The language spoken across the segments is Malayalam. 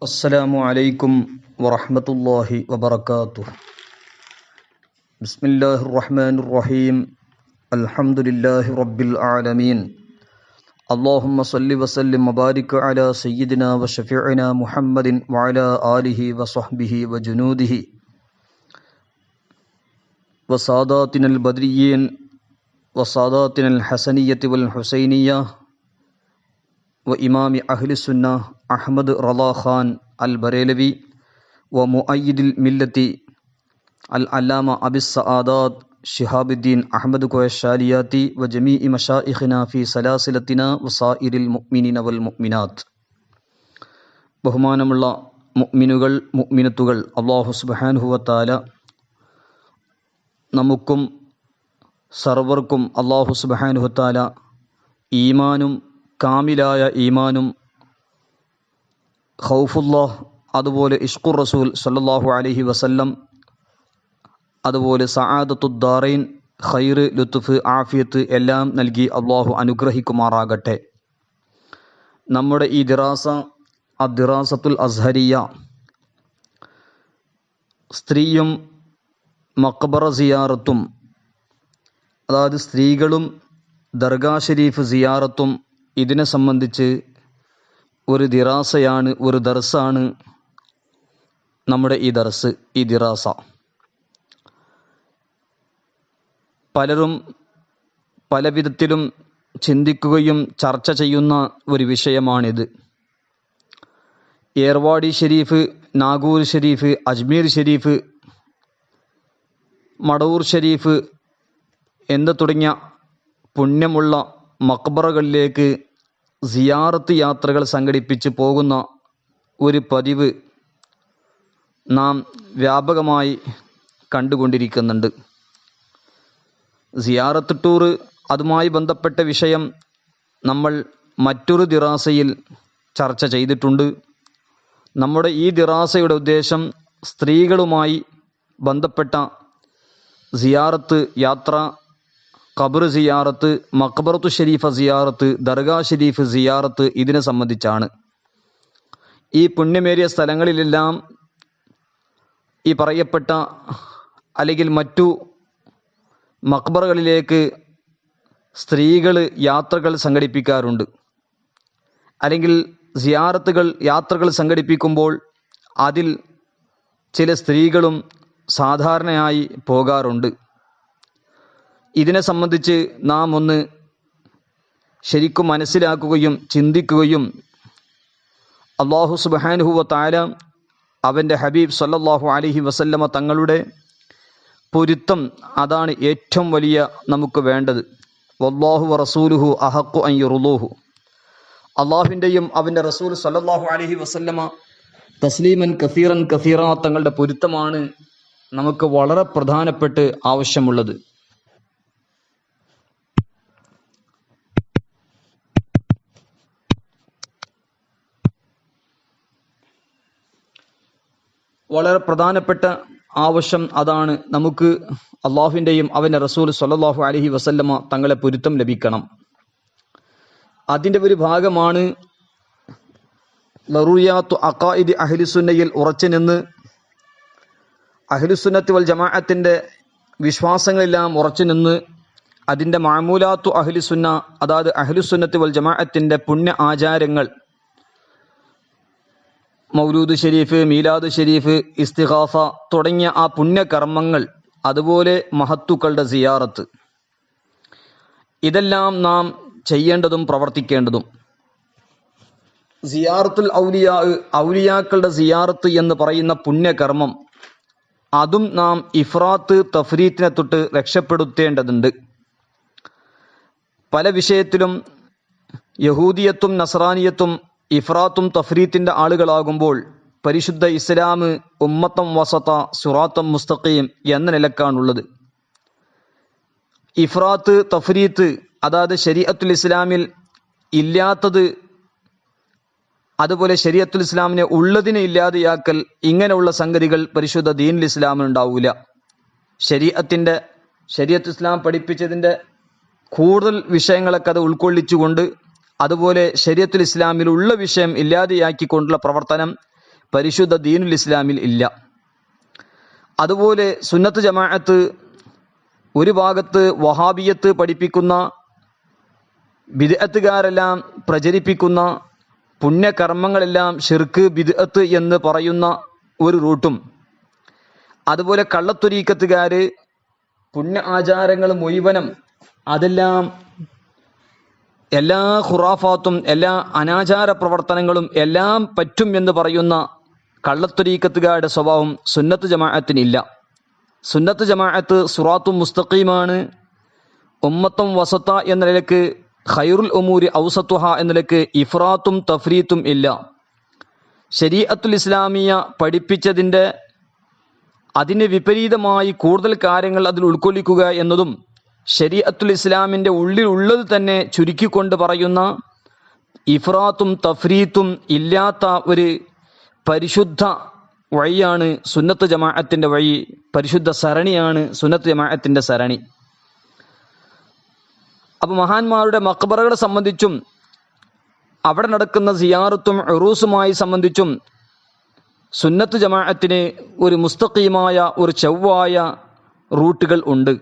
അസ്സലാമു അലൈക്കും വറഹ്മത്തുള്ളാഹി വബറകാതുഹു. ബിസ്മില്ലാഹിർ റഹ്മാനിർ റഹീം. അൽഹംദുലില്ലാഹി റബ്ബിൽ ആലമീൻ. അല്ലാഹുമ്മ സ്വല്ലി വസല്ലിം വബാരിക് അലാ സയ്യിദിനാ വശഫീഇനാ മുഹമ്മദിൻ വഅലാ ആലിഹി വസ്വഹ്ബിഹി വജുനൂദിഹി വസാദാത്തിനൽ ബദ്രിയ്യീൻ വസാദാത്തിനൽ ഹസനിയ്യത്തി വൽ ഹുസൈനിയ്യ വ ഇമാമി അഹ്ലുസുന്ന അഹ്മദ് റളാ ഖാൻ അൽ ബറേലവി വ മുഅയ്യിദിൽ മില്ലത്തി അൽ അല്ലാമ അബിസ് സആദാത്ത് ശിഹാബുദ്ദീൻ അഹ്മദ് ഖുശാലിയാത്തി വ ജമീഇ മശായിഖിന ഫി സലാസിലത്തിന വ സായിരിൽ മുഅ്മിനീന വൽ മുഅ്മിനാത്ത്. ബഹുമാനമുള്ള മുഅ്മിനുകൾ മുഅ്മിനത്തുകൾ, അല്ലാഹു സുബ്ഹാനഹു വ തആല നമുക്കും സർവർക്കും അല്ലാഹു സുബ്ഹാനഹു വ തആല ഈമാനും കാമിലായ ഈമാനും ഖൗഫുല്ലാഹ്, അതുപോലെ ഇഷ്ഖുർ റസൂൽ സല്ലല്ലാഹു അലൈഹി വസല്ലം, അതുപോലെ സആദത്തുദ്ദാറൈൻ, ഖൈർ, ലുത്ഫ്, ആഫിയത്ത് എല്ലാം നൽകി അള്ളാഹു അനുഗ്രഹിക്കുമാറാകട്ടെ. നമ്മുടെ ഈ ദിറാസ അദ്ദിറാസത്തുൽ അസ്ഹരിയ, സ്ത്രീയും മഖ്ബറ സിയാറത്തും, അതായത് സ്ത്രീകളും ദർഗാ ഷരീഫ് സിയാറത്തും, ഇതിനെ സംബന്ധിച്ച് ഒരു ദിറാസയാണ്, ഒരു ദർസാണ് നമ്മുടെ ഈ ദർസ്, ഈ ദിറാസ. പലരും പല വിധത്തിലും ചിന്തിക്കുകയും ചർച്ച ചെയ്യുന്ന ഒരു വിഷയമാണിത്. ഏർവാടി ഷരീഫ്, നാഗൂർ ഷരീഫ്, അജ്മീർ ഷരീഫ്, മടവൂർ ഷരീഫ് എന്ന് തുടങ്ങിയ പുണ്യമുള്ള മക്ബറകളിലേക്ക് സിയാറത്ത് യാത്രകൾ സംഘടിപ്പിച്ച് പോകുന്ന ഒരു പതിവ് നാം വ്യാപകമായി കണ്ടുകൊണ്ടിരിക്കുന്നുണ്ട്. സിയാറത്ത് ടൂർ, അതുമായി ബന്ധപ്പെട്ട വിഷയം നമ്മൾ മറ്റൊരു ദിറാസയിൽ ചർച്ച ചെയ്തിട്ടുണ്ട്. നമ്മുടെ ഈ ദിറാസയുടെ ഉദ്ദേശം സ്ത്രീകളുമായി ബന്ധപ്പെട്ട സിയാറത്ത് യാത്ര, ഖബർ സിയാറത്ത്, മഖ്ബറത്തു ഷരീഫ സിയാറത്ത്, ദർഗാ ഷരീഫ് സിയാറത്ത്, ഇതിനെ സംബന്ധിച്ചാണ്. ഈ പുണ്യമേറിയ സ്ഥലങ്ങളിലെല്ലാം ഈ പറയപ്പെട്ട അല്ലെങ്കിൽ മറ്റു മഖ്ബറകളിലേക്ക് സ്ത്രീകൾ യാത്രകൾ സംഘടിപ്പിക്കാറുണ്ട്. അല്ലെങ്കിൽ സിയാറത്തുകൾ, യാത്രകൾ സംഘടിപ്പിക്കുമ്പോൾ അതിൽ ചില സ്ത്രീകളും സാധാരണയായി പോകാറുണ്ട്. ഇതിനെ സംബന്ധിച്ച് നാം ഒന്ന് ശരിക്കും മനസ്സിലാക്കുകയും ചിന്തിക്കുകയും അല്ലാഹു സുബ്ഹാനഹു വ തആല അവൻ്റെ ഹബീബ് സല്ലല്ലാഹു അലൈഹി വസല്ലമ തങ്ങളുടെ പൊരുത്തം, അതാണ് ഏറ്റവും വലിയ നമുക്ക് വേണ്ടത്. വല്ലാഹു വ റസൂലുഹു അഹഖു അൻ യുർളൂഹു. അള്ളാഹുവിൻ്റെയും അവൻ്റെ റസൂൽ സല്ലല്ലാഹു അലൈഹി വസല്ലമ തസ്ലീമൻ കസീറൻ കസീറ തങ്ങളുടെ പൊരുത്തമാണ് നമുക്ക് വളരെ പ്രധാനപ്പെട്ട് ആവശ്യമുള്ളത്. വളരെ പ്രധാനപ്പെട്ട ആവശ്യം അതാണ്. നമുക്ക് അള്ളാഹുവിൻ്റെയും അവൻ്റെ റസൂൽ സ്വല്ലല്ലാഹു അലൈഹി വസല്ലമ തങ്ങളെ പൊരുത്തം ലഭിക്കണം. അതിൻ്റെ ഒരു ഭാഗമാണ് ലറൂയാത്തു അഖായിദ് അഹ്ലുസുന്നയിൽ ഉറച്ചു നിന്ന് അഹ്ലുസുന്നത്തി വൽ ജമാഅത്തിൻ്റെ വിശ്വാസങ്ങളെല്ലാം ഉറച്ചു നിന്ന് അതിൻ്റെ മാമൂലാത്തു അഹ്ലുസുന്ന, അതായത് അഹ്ലുസുന്നത്തി വൽ ജമാഅത്തിൻ്റെ പുണ്യ ആചാരങ്ങൾ, മൗലൂദ് ഷരീഫ്, മീലാദ് ഷരീഫ്, ഇസ്തിഗാഫ തുടങ്ങിയ ആ പുണ്യകർമ്മങ്ങൾ, അതുപോലെ മഹത്തുക്കളുടെ സിയാറത്ത്, ഇതെല്ലാം നാം ചെയ്യേണ്ടതും പ്രവർത്തിക്കേണ്ടതും. സിയാറത്തുൽ ഔലിയാ, ഔലിയാക്കളുടെ സിയാറത്ത് എന്ന് പറയുന്ന പുണ്യകർമ്മം, അതും നാം ഇഫ്രാത്ത് തഫ്രീത്തിനെ തൊട്ട് രക്ഷപ്പെടുത്തേണ്ടതുണ്ട്. പല വിഷയത്തിലും യഹൂദിയത്തും നസ്രാനിയത്തും ഇഫ്രാത്തും തഫ്രീത്തിൻ്റെ ആളുകളാകുമ്പോൾ പരിശുദ്ധ ഇസ്ലാം ഉമ്മത്തം വസത സിറാത്തം മുസ്തഖീം എന്ന നിലക്കാണുള്ളത്. ഇഫ്രാത്ത് തഫ്രീത്ത്, അതായത് ശരീഅത്തുൽ ഇസ്ലാമിൽ ഇല്ലാത്തത്, അതുപോലെ ശരീഅത്തുൽ ഇസ്ലാമിനെ ഉള്ളതിനെ ഇല്ലാതെയാക്കൽ, ഇങ്ങനെയുള്ള സംഗതികൾ പരിശുദ്ധ ദീനുൽ ഇസ്ലാമിന് ഉണ്ടാവില്ല. ശരീഅത്തുൽ ഇസ്ലാം പഠിപ്പിച്ചതിൻ്റെ കൂടുതൽ വിഷയങ്ങളൊക്കെ അത് ഉൾക്കൊള്ളിച്ചുകൊണ്ട്, അതുപോലെ ശരീഅത്തുൽ ഇസ്ലാമിലുള്ള വിഷയം ഇല്ലാതെയാക്കിക്കൊണ്ടുള്ള പ്രവർത്തനം പരിശുദ്ധ ദീനുൽ ഇസ്ലാമിൽ ഇല്ല. അതുപോലെ സുന്നത്ത് ജമാഅത്ത് ഒരു ഭാഗത്ത് വഹാബിയത്ത് പഠിപ്പിക്കുന്ന ബിദ്അത്തുകാരെല്ലാം പ്രചരിപ്പിക്കുന്ന പുണ്യകർമ്മങ്ങളെല്ലാം ഷിർക്ക് ബിദ്അത്ത് എന്ന് പറയുന്ന ഒരു റൂട്ടും, അതുപോലെ കള്ളത്തൊരീക്കത്തുകാർ പുണ്യ ആചാരങ്ങൾ മുഴുവനും അതെല്ലാം എല്ലാ ഖുറാഫാത്തും എല്ലാ അനാചാര പ്രവർത്തനങ്ങളും എല്ലാം പറ്റും എന്ന് പറയുന്ന കള്ളത്തൊരീക്കത്തുകാരുടെ സ്വഭാവം സുന്നത്ത് ജമാഅത്തിനില്ല. സുന്നത്ത് ജമാഅത്ത് സിറാത്തും മുസ്തഖീമാണ്. ഉമ്മത്തും വസത്ത എന്ന നിലക്ക് ഖൈറുൽ ഉമൂരി ഔസത്തുഹ എന്ന നിലക്ക് ഇഫ്രാത്തും തഫ്രീത്തും ഇല്ല. ശരീഅത്തുൽ ഇസ്ലാമിയ പഠിപ്പിച്ചതിൻ്റെ അതിന് വിപരീതമായി കൂടുതൽ കാര്യങ്ങൾ അതിൽ ഉൾക്കൊള്ളിക്കുക എന്നതും ശരീഅത്തുൽ ഇസ്ലാമിൻ്റെ ഉള്ളിലുള്ളത് തന്നെ ചുരുക്കിക്കൊണ്ട് പറയുന്ന ഇഫ്രാത്തും തഫ്രീത്തും ഇല്ലാത്ത ഒരു പരിശുദ്ധ വഴിയാണ് സുന്നത്ത് ജമാഅത്തിൻ്റെ വഴി. പരിശുദ്ധ സരണിയാണ് സുന്നത്ത് ജമാഅത്തിൻ്റെ സരണി. അപ്പോൾ മഹാന്മാരുടെ മഖ്ബറകളെ സംബന്ധിച്ചും അവിടെ നടക്കുന്ന സിയാറത്തും ഉറൂസുമായി സംബന്ധിച്ചും സുന്നത്ത് ജമാഅത്തിന് ഒരു മുസ്തഖീമായ ഒരു ചൊവ്വായ റൂട്ടുകൾ ഉണ്ട്.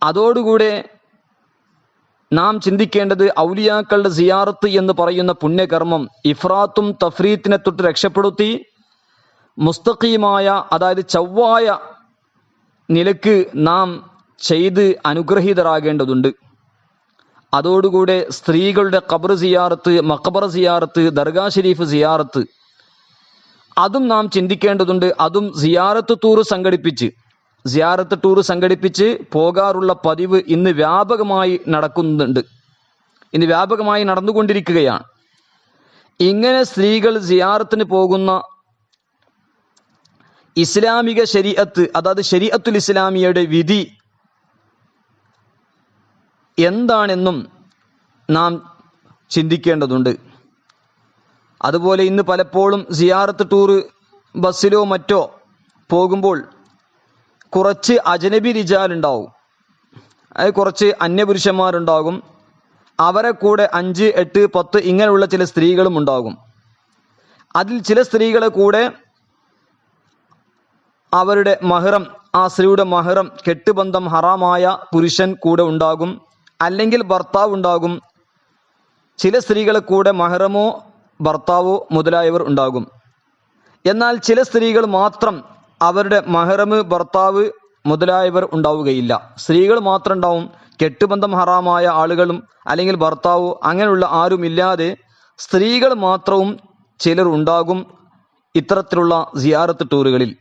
അതോടുകൂടെ നാം ചിന്തിക്കേണ്ടത് ഔലിയാക്കളുടെ സിയാറത്ത് എന്ന് പറയുന്ന പുണ്യകർമ്മം ഇഫ്രാത്തും തഫ്രീത്തിനെ തൊട്ട് രക്ഷപ്പെടുത്തി മുസ്തഖീമായ, അതായത് ചൊവ്വായ നിലക്ക് നാം ചെയ്ത് അനുഗ്രഹീതരാകേണ്ടതുണ്ട്. അതോടുകൂടെ സ്ത്രീകളുടെ ഖബർ സിയാറത്ത്, മഖബറ സിയാറത്ത്, ദർഗാ ഷരീഫ് സിയാറത്ത് അതും നാം ചിന്തിക്കേണ്ടതുണ്ട്. അതും സിയാറത്ത് ടൂർ സംഘടിപ്പിച്ച് പോകാറുള്ള പതിവ് ഇന്ന് വ്യാപകമായി നടക്കുന്നുണ്ട്, ഇന്ന് വ്യാപകമായി നടന്നുകൊണ്ടിരിക്കുകയാണ്. ഇങ്ങനെ സ്ത്രീകൾ സിയാറത്തിന് പോകുന്ന ഇസ്ലാമിക ശരീഅത്ത്, അതായത് ശരീഅത്തുൽ ഇസ്ലാമിയയുടെ വിധി എന്താണെന്നും നാം ചിന്തിക്കേണ്ടതുണ്ട്. അതുപോലെ ഇന്ന് പലപ്പോഴും സിയാറത്ത് ടൂർ ബസ്സിലോ മറ്റോ പോകുമ്പോൾ കുറച്ച് അജ്നബി റിജാലുണ്ടാവും, അത് കുറച്ച് അന്യപുരുഷന്മാരുണ്ടാകും. അവരെ കൂടെ 5, 8, 10 ഇങ്ങനെയുള്ള ചില സ്ത്രീകളും ഉണ്ടാകും. അതിൽ ചില സ്ത്രീകളെ കൂടെ അവരുടെ മഹ്റം, ആ സ്ത്രീയുടെ മഹ്റം കെട്ടുബന്ധം ഹറാമായ പുരുഷൻ കൂടെ ഉണ്ടാകും, അല്ലെങ്കിൽ ഭർത്താവ് ഉണ്ടാകും. ചില സ്ത്രീകളെ കൂടെ മഹ്റമോ ഭർത്താവോ മുതലായവർ ഉണ്ടാകും. എന്നാൽ ചില സ്ത്രീകൾ മാത്രം അവരുടെ മഹ്റമ്, ഭർത്താവ് മുതലായവർ ഉണ്ടാവുകയില്ല. സ്ത്രീകൾ മാത്രം ഉണ്ടാവും, കെട്ടുബന്ധം ഹറാമായ ആളുകളും അല്ലെങ്കിൽ ഭർത്താവോ അങ്ങനെയുള്ള ആരുമില്ലാതെ സ്ത്രീകൾ മാത്രവും ചിലർ ഉണ്ടാകും ഇത്തരത്തിലുള്ള സിയാറത്ത് ടൂറുകളിൽ.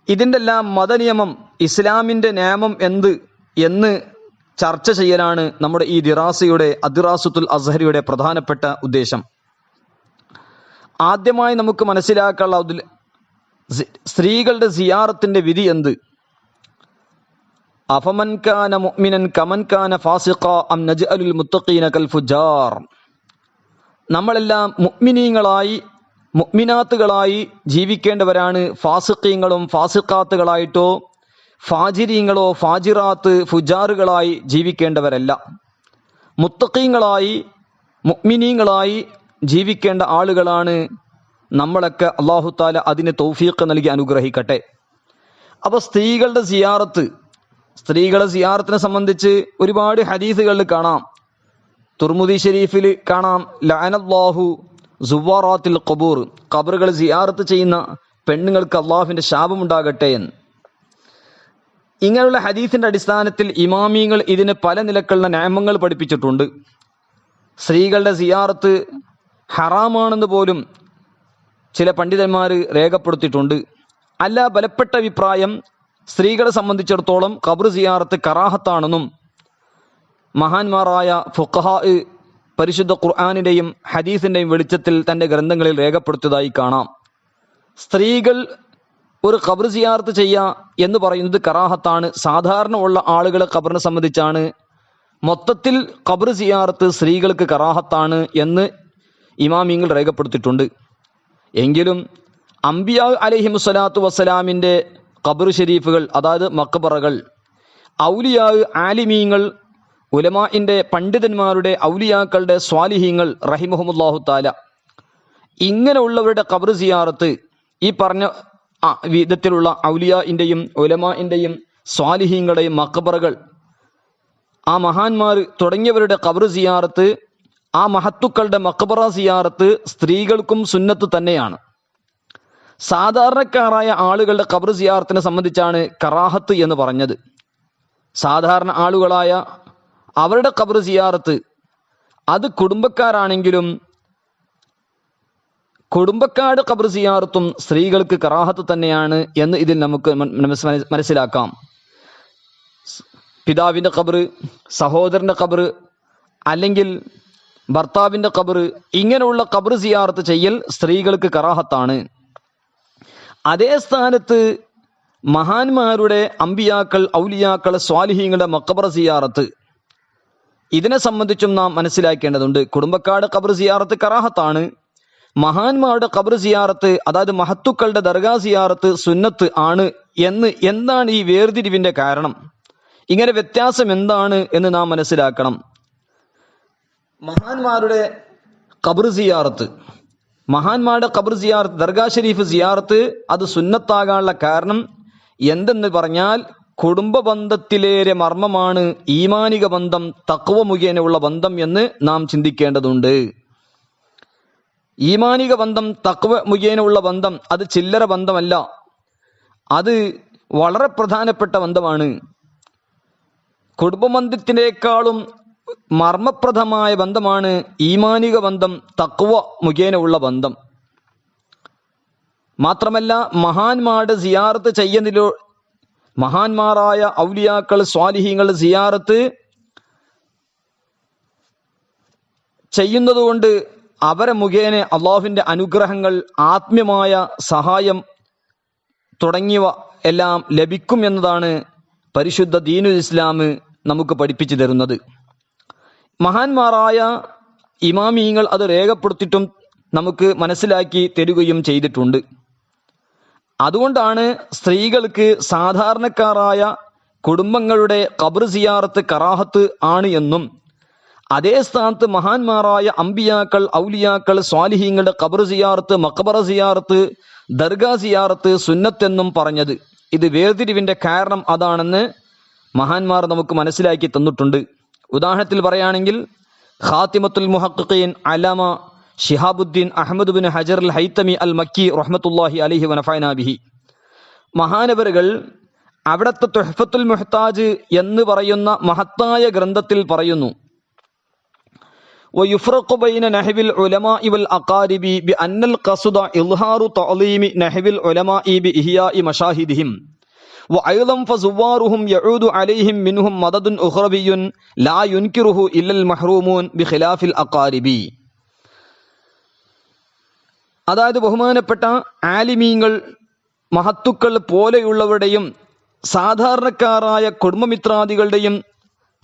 ഇതിൻ്റെ എല്ലാം മതനിയമം, ഇസ്ലാമിൻ്റെ നിയമം എന്ന് ചർച്ച ചെയ്യലാണ് നമ്മുടെ ഈ ദിറാസയുടെ അദ്റാസത്തുൽ അസ്ഹരിയുടെ പ്രധാനപ്പെട്ട ഉദ്ദേശം. ആദ്യമായി നമുക്ക് മനസ്സിലാക്കാനുള്ള സ്ത്രീകളുടെ സിയാറത്തിന്റെ വിധി എന്ത്? അഫമൻ കാന മുഅ്മിനൻ കമൻ കാന ഫാസിഖ അം നജ്അലുൽ മുത്തഖീന കൽ ഫുജാർ. നമ്മളെല്ലാം മുഅ്മിനീങ്ങളായി മുഅ്മിനാത്തുകളായി ജീവിക്കേണ്ടവരാണ്. ഫാസിഖീങ്ങളും ഫാസിഖാത്തുകളായിട്ടോ ഫാജിരീങ്ങളോ ഫാജിറാത്ത് ഫുജാറുകളായി ജീവിക്കേണ്ടവരല്ല. മുത്തഖീങ്ങളായി മുഅ്മിനീങ്ങളായി ജീവിക്കേണ്ട ആളുകളാണ് നമ്മളൊക്കെ. അല്ലാഹു തആല അതിന് തൗഫീഖ് നൽകി അനുഗ്രഹിക്കട്ടെ. അപ്പോൾ സ്ത്രീകളുടെ സിയാറത്തിനെ സംബന്ധിച്ച് ഒരുപാട് ഹദീസുകളിൽ കാണാം. തുർമുദി ഷരീഫിൽ കാണാം, ലഅനല്ലാഹു സുവാറാത്തിൽ ഖുബൂർ, ഖബറുകൾ സിയാറത്ത് ചെയ്യുന്ന പെണ്ണുങ്ങൾക്ക് അള്ളാഹുവിൻ്റെ ശാപമുണ്ടാകട്ടെ എന്ന്. ഇങ്ങനെയുള്ള ഹദീസിന്റെ അടിസ്ഥാനത്തിൽ ഇമാമിയങ്ങൾ ഇതിന് പല നിലക്കുള്ള നിയമങ്ങൾ പഠിപ്പിച്ചിട്ടുണ്ട്. സ്ത്രീകളുടെ സിയാറത്ത് ഹറാമാണെന്ന് പോലും ചില പണ്ഡിതന്മാർ രേഖപ്പെടുത്തിയിട്ടുണ്ട്. അല്ല, ബലപ്പെട്ട അഭിപ്രായം സ്ത്രീകളെ സംബന്ധിച്ചിടത്തോളം ഖബർ സിയാറത്ത് കറാഹത്താണെന്നും മഹാന്മാരായ ഫുഖഹാ പരിശുദ്ധ ഖുർആനിന്റെയും ഹദീസിന്റെയും വെളിച്ചത്തിൽ തന്റെ ഗ്രന്ഥങ്ങളിൽ രേഖപ്പെടുത്തിയതായി കാണാം. സ്ത്രീകൾ ഒരു ഖബർ സിയാറത്ത് ചെയ്യുക എന്ന് പറയുന്നത് കറാഹത്താണ്. സാധാരണ ഉള്ള ആളുകളെ ഖബറിനെ സംബന്ധിച്ചാണ്. മൊത്തത്തിൽ ഖബർ സിയാറത്ത് സ്ത്രീകൾക്ക് കറാഹത്താണ് എന്ന് ഇമാമിങ്ങൾ രേഖപ്പെടുത്തിയിട്ടുണ്ട്. എങ്കിലും അംബിയാ അലൈഹിമുസ്സലാത്തു വസ്സലാമിൻ്റെ ഖബർ ഷരീഫുകൾ, അതായത് മഖബറകൾ, ഔലിയാ ആലിമീങ്ങൾ, ഉലമാഇന്റെ പണ്ഡിതന്മാരുടെ ഔലിയാക്കളുടെ സ്വാലിഹീങ്ങൾ റഹിമഹുമുല്ലാഹു തആല ഇങ്ങനെയുള്ളവരുടെ ഖബർ സിയാറത്ത് ഈ പറഞ്ഞ വിധത്തിലുള്ള ഔലിയാഇന്റെയും ഉലമാഇന്റെയും സ്വാലിഹീങ്ങളുടെയും മഖബറകൾ, ആ മഹാന്മാർ തുടങ്ങിയവരുടെ ഖബർ സിയാറത്ത്, ആ മഹത്തുക്കളുടെ മഖബറ സിയാറത്ത് സ്ത്രീകൾക്കും സുന്നത്ത് തന്നെയാണ്. സാധാരണക്കാരായ ആളുകളുടെ ഖബർ സിയാറത്തിനെ സംബന്ധിച്ചാണ് കറാഹത്ത് എന്ന് പറഞ്ഞത്. സാധാരണ ആളുകളായ അവരുടെ ഖബർ സിയാറത്ത് അത് കുടുംബക്കാരാണെങ്കിലും കുടുംബക്കാരുടെ ഖബർ സിയാറത്തും സ്ത്രീകൾക്ക് കറാഹത്ത് തന്നെയാണ് എന്ന് ഇതിൽ നമുക്ക് മനസ്സിലാക്കാം. പിതാവിൻ്റെ ഖബർ, സഹോദരൻ്റെ ഖബർ, അല്ലെങ്കിൽ ഭർത്താവിൻ്റെ ഖബർ, ഇങ്ങനെയുള്ള ഖബർ സിയാറത്ത് ചെയ്യൽ സ്ത്രീകൾക്ക് കറാഹത്താണ്. അതേ സ്ഥാനത്ത് മഹാന്മാരുടെ അമ്പിയാക്കൾ, ഔലിയാക്കൾ, സ്വാലിഹീങ്ങളുടെ മഖബറ സിയാറത്ത്, ഇതിനെ സംബന്ധിച്ചും നാം മനസ്സിലാക്കേണ്ടതുണ്ട്. കുടുംബക്കാരുടെ ഖബർ സിയാറത്ത് കറാഹത്താണ്. മഹാന്മാരുടെ ഖബർ സിയാറത്ത്, അതായത് മഹത്തുക്കളുടെ ദർഗാ സിയാറത്ത് സുന്നത്ത് ആണ് എന്ന് എന്താണ് ഈ വേർതിരിവിൻ്റെ കാരണം? ഇങ്ങനെ വ്യത്യാസം എന്താണ് എന്ന് നാം മനസ്സിലാക്കണം. മഹാന്മാരുടെ ഖബർ സിയാറത്ത്, മഹാന്മാരുടെ ഖബർ സിയാറത്ത്, ദർഗാ ഷരീഫ് സിയാറത്ത് അത് സുന്നത്താകാനുള്ള കാരണം എന്തെന്ന് പറഞ്ഞാൽ, കുടുംബ ബന്ധത്തിലേറെ മർമ്മമാണ് ഈമാനിക ബന്ധം, തഖ്വ മുഖേനയുള്ള ബന്ധം എന്ന് നാം ചിന്തിക്കേണ്ടതുണ്ട്. ഈമാനിക ബന്ധം, തഖ്വ മുഖേനയുള്ള ബന്ധം അത് ചില്ലറ ബന്ധമല്ല, അത് വളരെ പ്രധാനപ്പെട്ട ബന്ധമാണ്. കുടുംബബന്ധത്തിനേക്കാളും മർമ്മപ്രദമായ ബന്ധമാണ് ഈമാനിക ബന്ധം, തഖ്വ മുഖേനയുള്ള ബന്ധം. മാത്രമല്ല മഹാന്മാരുടെ സിയാറത്ത് ചെയ്യുന്നതിലോ, മഹാന്മാരായ ഔലിയാക്കൾ, സ്വാലിഹീങ്ങളുടെ സിയാറത്ത് ചെയ്യുന്നതുകൊണ്ട് അവരെ മുഖേന അള്ളാഹുവിൻ്റെ അനുഗ്രഹങ്ങൾ, ആത്മീയമായ സഹായം തുടങ്ങിയവ എല്ലാം ലഭിക്കും എന്നതാണ് പരിശുദ്ധ ദീനുൽ ഇസ്ലാം നമുക്ക് പഠിപ്പിച്ചു തരുന്നത്. മഹാന്മാരായ ഇമാമിയങ്ങൾ അത് രേഖപ്പെടുത്തിയിട്ടും നമുക്ക് മനസ്സിലാക്കി തരികയും ചെയ്തിട്ടുണ്ട്. അതുകൊണ്ടാണ് സ്ത്രീകൾക്ക് സാധാരണക്കാരായ കുടുംബങ്ങളുടെ ഖബർ സിയാറത്ത് കറാഹത്ത് ആണ് എന്നും, അതേ സ്ഥാനത്ത് മഹാന്മാരായ അമ്പിയാക്കൾ, ഔലിയാക്കൾ, സ്വാലിഹീങ്ങളുടെ ഖബർ സിയാറത്ത്, മഖബറ സിയാറത്ത്, ദർഗാ സിയാറത്ത് സുന്നത്തെന്നും പറഞ്ഞത്. ഇത് വേർതിരിവിൻ്റെ കാരണം അതാണെന്ന് മഹാന്മാർ നമുക്ക് മനസ്സിലാക്കി തന്നിട്ടുണ്ട്. ഉദാഹരണത്തിൽ പറയുകയാണെങ്കിൽ ഖാത്തിമത്തുൽ മുഹഖ്ഖീൻ അല്ലാമ ശിഹാബുദ്ദീൻ അഹ്മദ് ബിൻ ഹജർ അൽ ഹൈതമി അൽ മക്കി റഹ്മത്തുള്ളാഹി അലൈഹി വനഫഅനാ ബിഹി, മഹാനവറുകൾ അവിടത്തെ തുഹ്ഫത്തുൽ മുഹ്താജ് എന്ന് പറയുന്ന മഹത്തായ ഗ്രന്ഥത്തിൽ പറയുന്നു, ويفرق بين نحو العلماء والأقارب بأن القصد إظهار تعظيم نحو العلماء بإحياء مشاهدهم وأيضا فزوارهم يعود عليهم منهم مدد أخروي لا ينكره إلا المحرومون بخلاف الأقارب. അതായത് ബഹുമാനപ്പെട്ട ആലിമീങ്ങൾ, മഹത്തുക്കൾ പോലെയുള്ളവരുടെയും സാധാരണക്കാരായ കുടുംബമിത്രാദികളുടെയും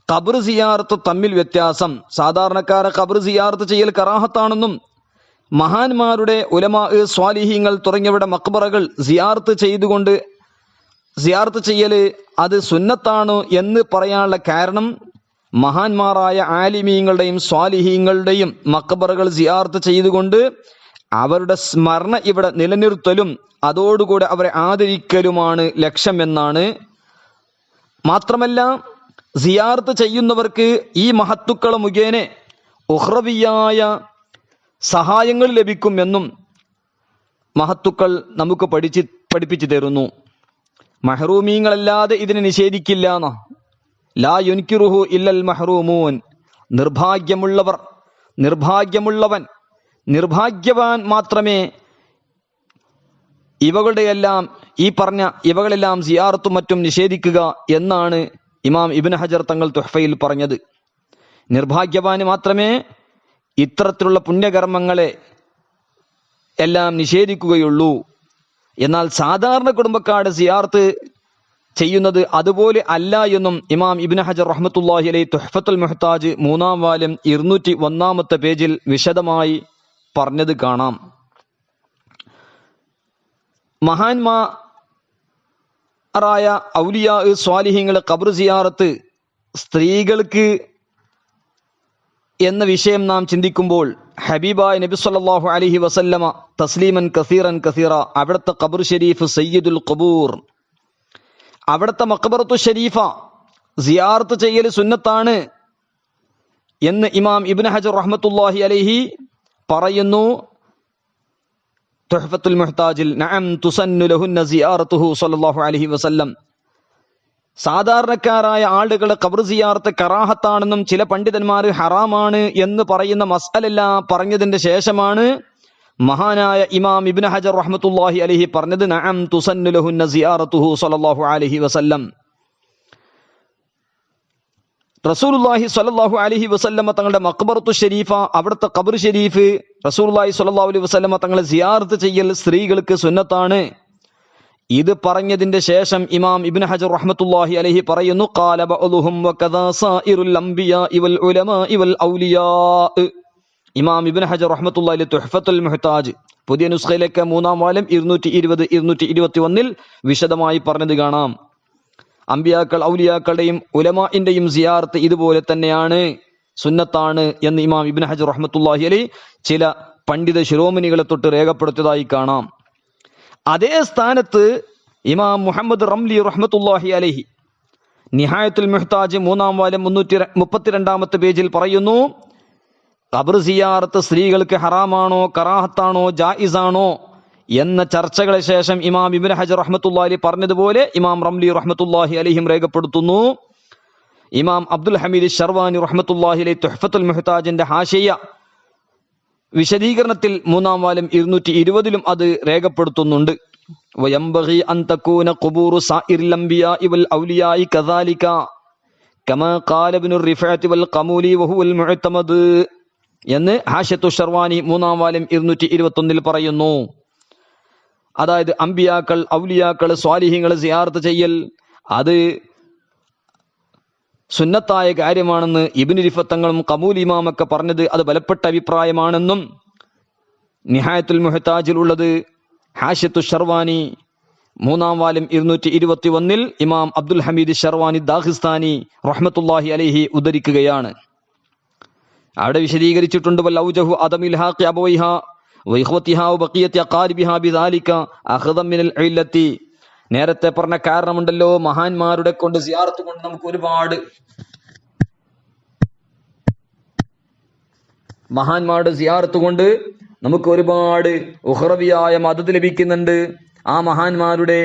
ഖബർ സിയാറത്ത് തമ്മിൽ വ്യത്യാസം. സാധാരണക്കാരെ ഖബർ സിയാറത്ത് ചെയ്യൽ കറാഹത്താണെന്നും, മഹാന്മാരുടെ ഉലമാ, സ്വാലിഹീങ്ങൾ തുടങ്ങിയവരുടെ മഖ്ബറകൾ സിയാറത്ത് ചെയ്യൽ അത് സുന്നത്താണ് എന്ന് പറയാനുള്ള കാരണം, മഹാന്മാരായ ആലിമീങ്ങളുടെയും സ്വാലിഹീങ്ങളുടെയും മഖ്ബറകൾ സിയാറത്ത് ചെയ്തുകൊണ്ട് അവരുടെ സ്മരണ ഇവിടെ നിലനിർത്തലും അതോടുകൂടെ അവരെ ആദരിക്കലുമാണ് ലക്ഷ്യമെന്നാണ്. മാത്രമല്ല സിയാറത്ത് ചെയ്യുന്നവർക്ക് ഈ മഹത്തുക്കൾ മുഖേന ഉഖ്റവിയായ സഹായങ്ങൾ ലഭിക്കുമെന്നും മഹത്തുക്കൾ നമുക്ക് പഠിപ്പിച്ചു തരുന്നു. മഹ്റൂമീങ്ങളല്ലാതെ ഇതിനെ നിഷേധിക്കില്ല എന്നോ. ലാ യുൻകിറുഹു ഇല്ലൽ മഹ്റൂമൂൻ, നിർഭാഗ്യമുള്ളവൻ, നിർഭാഗ്യവാൻ മാത്രമേ ഇവകളെല്ലാം സിയാറത്തും മറ്റും നിഷേധിക്കുക എന്നാണ് ഇമാം ഇബ്നു ഹജർ തങ്ങൾ തുഹ്ഫയിൽ പറഞ്ഞത്. നിർഭാഗ്യവാന് മാത്രമേ ഇത്തരത്തിലുള്ള പുണ്യകർമ്മങ്ങളെ എല്ലാം നിഷേധിക്കുകയുള്ളൂ. എന്നാൽ സാധാരണ കുടുംബക്കാരുടെ സിയാറത്ത് ചെയ്യുന്നത് അതുപോലെ അല്ല എന്നും ഇമാം ഇബ്നു ഹജർ റഹ്മത്തുള്ളാഹി അലൈഹി തുഹ്ഫത്തുൽ മുഹ്താജ് 3-ാം വാല്യം 201-ാമത്തെ പേജിൽ വിശദമായി പറഞ്ഞത് കാണാം. മഹാന്മാരായ ഔലിയാ, സ്വാലിഹീങ്ങൾ ഖബർ സിയാറത്ത് സ്ത്രീകൾക്ക് എന്ന വിഷയം നാം ചിന്തിക്കുമ്പോൾ ഹബീബായ നബി സല്ലല്ലാഹു അലൈഹി വസല്ലമ തസ്ലീമൻ കസീറൻ കസീറ, അവിടുത്തെ ഖബർ ഷരീഫ് സയ്യിദുൽ ഖബൂർ, അവിടുത്തെ മഖബറത്തു ഷരീഫ സിയാറത്ത് ചെയ്യൽ സുന്നത്താണ് എന്ന് ഇമാം ഇബ്നു ഹജർ റഹ്മത്തുള്ളാഹി അലൈഹി പറയുന്നു തുഹ്ഫത്തുൽ മുഹ്താജിൽ. നഅം തുസന്നു ലഹുന്ന സിയാറത്തുഹു സല്ലല്ലാഹു അലൈഹി വസല്ലം. സാധാരണക്കാരായ ആളുകളെ ഖബർ സിയാറത്ത് കറാഹത്താണെന്നും ചില പണ്ഡിതന്മാർ ഹറാമാണ് എന്ന് പറയുന്ന മസ്അലെല്ലാം പറഞ്ഞതിന്റെ ശേഷമാണ് മഹാനായ ഇമാം ഇബ്നു ഹജർ റഹ്മത്തുള്ളാഹി അലൈഹി പറഞ്ഞത് നഅം തുസന്നു ലഹുന്ന സിയാറത്തുഹു സല്ലല്ലാഹു അലൈഹി വസല്ലം. റസൂലുള്ളാഹി സ്വല്ലല്ലാഹു അലൈഹി വസല്ലമ തങ്ങളുടെ മഖബറത്തു ഷരീഫ, അവിടുത്തെ ഖബർ ഷരീഫ് റസൂലുള്ളാഹി സ്വല്ലല്ലാഹു അലൈഹി വസല്ലമ തങ്ങളെ സിയാറത്ത് ചെയ്യൽ സ്ത്രീകൾക്ക് സുന്നത്താണ്. ഇത് പറഞ്ഞതിന്റെ ശേഷം ഇമാം ഇബ്നു ഹജർ റഹ്മത്തുള്ളാഹി അലൈഹി പറയുന്നു ഖാല ബഅ്ദുഹും വകദാ സായിറുൽ അംബിയാഇ വൽ ഉലമാഇ വൽ ഔലിയാ. ഇമാം ഇബ്നു ഹജർ റഹ്മത്തുള്ളാഹി അലൈഹി തുഹ്ഫത്തുൽ മുഹ്താജ് പുതിയ നുസ്ഖയിലേക്ക് 3-ാം വാല്യം 220 221 വിശദമായി പറഞ്ഞത് കാണാം. അമ്പിയാക്കൾ ഔലിയാക്കളുടെയും ഉലമാഇന്റെയും സിയാറത്ത് ഇതുപോലെ തന്നെയാണ്, സുന്നത്താണ് എന്ന് ഇമാം ഇബ്നു ഹജർ റഹ്മത്തുള്ളാഹി അലൈഹി ചില പണ്ഡിത ശിരോമണികളെ തൊട്ട് രേഖപ്പെടുത്തിയതായി കാണാം. അതേ സ്ഥാനത്ത് ഇമാം മുഹമ്മദ് റംലി റഹ്മത്തുള്ളാഹി അലൈഹി നിഹായത്തുൽ മുഹ്താജ് 3-ാം വാല്യം 332-ാമത്തെ പേജിൽ പറയുന്നു ഖബർ സിയാറത്ത് സ്ത്രീകൾക്ക് ഹറാമാണോ കറാഹത്താണോ ജായിസാണോ എന്ന ചർച്ചകളെ ശേഷം ഇമാം ഇബ്നു ഹജർ റഹ്മത്തുള്ളാഹി അലൈഹി പറഞ്ഞതുപോലെ ഇമാം റംലി റഹ്മത്തുള്ളാഹി അലൈഹിം രേഖപ്പെടുത്തുന്നു. ഇമാം അബ്ദുൽ ഹമീദ് ശർവാനി റഹ്മത്തുള്ളാഹി അലൈഹി തുഹ്ഫത്തുൽ മുഹ്താജിന്റെ ഹാഷിയ വിശദീകരണത്തിൽ 3-ാം വാല്യം 220 അത് രേഖപ്പെടുത്തുന്നുണ്ട്. വയംബഗി അൻ തകൂന ഖുബൂറു സായിറിൽ അംബിയാഇ വൽ ഔലിയാഇ കദാലിക കമാ ഖാല ഇബ്നു റിഫഅത്തി വൽ ഖമൂലി വഹുവൽ മുഅ്തമദ് എന്ന് ഹാഷിയത്തു ശർവാനി 3-ാം വാല്യം 221 പറയുന്നു. അതായത് അമ്പിയാക്കൾ ഔലിയാക്കൾ സ്വാലിഹീങ്ങൾ സിയാറത്ത് ചെയ്യൽ അത് സുന്നത്തായ കാര്യമാണെന്ന് ഇബ്നു റിഫഅത്തും ഖമൂൽ ഇമാമൊക്കെ പറഞ്ഞത് അത് ബലപ്പെട്ട അഭിപ്രായമാണെന്നും നിഹായത്തുൽ മുഹ്താജിൽ ഉള്ളത് ഹാഷിയത്തു ശർവാനി 3-ാം വാല്യം 221 ഇമാം അബ്ദുൽ ഹമീദ് ശർവാനി ദാഖിസ്ഥാനി റഹ്മത്തുള്ളാഹി അലൈഹി ഉദ്ധരിക്കുകയാണ്. അവിടെ വിശദീകരിച്ചിട്ടുണ്ട് വൽ ഔജഹു അദമിൽ ഹാഖി അബവൈഹാ വഇഖ്വതിഹാ വബഖിയത്തി അഖാരിബിഹാ ബിദാലിക അഖദം മിനൽ ഇല്ലത്തി. നേരത്തെ പറഞ്ഞ കാരണമുണ്ടല്ലോ, മഹാന്മാരുടെ കൊണ്ട് സിയാറത്ത് കൊണ്ട് നമുക്ക് ഒരുപാട് മഹാന്മാരുടെ സിയാറത്ത് കൊണ്ട് നമുക്ക് ഒരുപാട് ഉഖ്റവിയായ മദദ് ലഭിക്കുന്നുണ്ട്, ആ മഹാന്മാരുടെ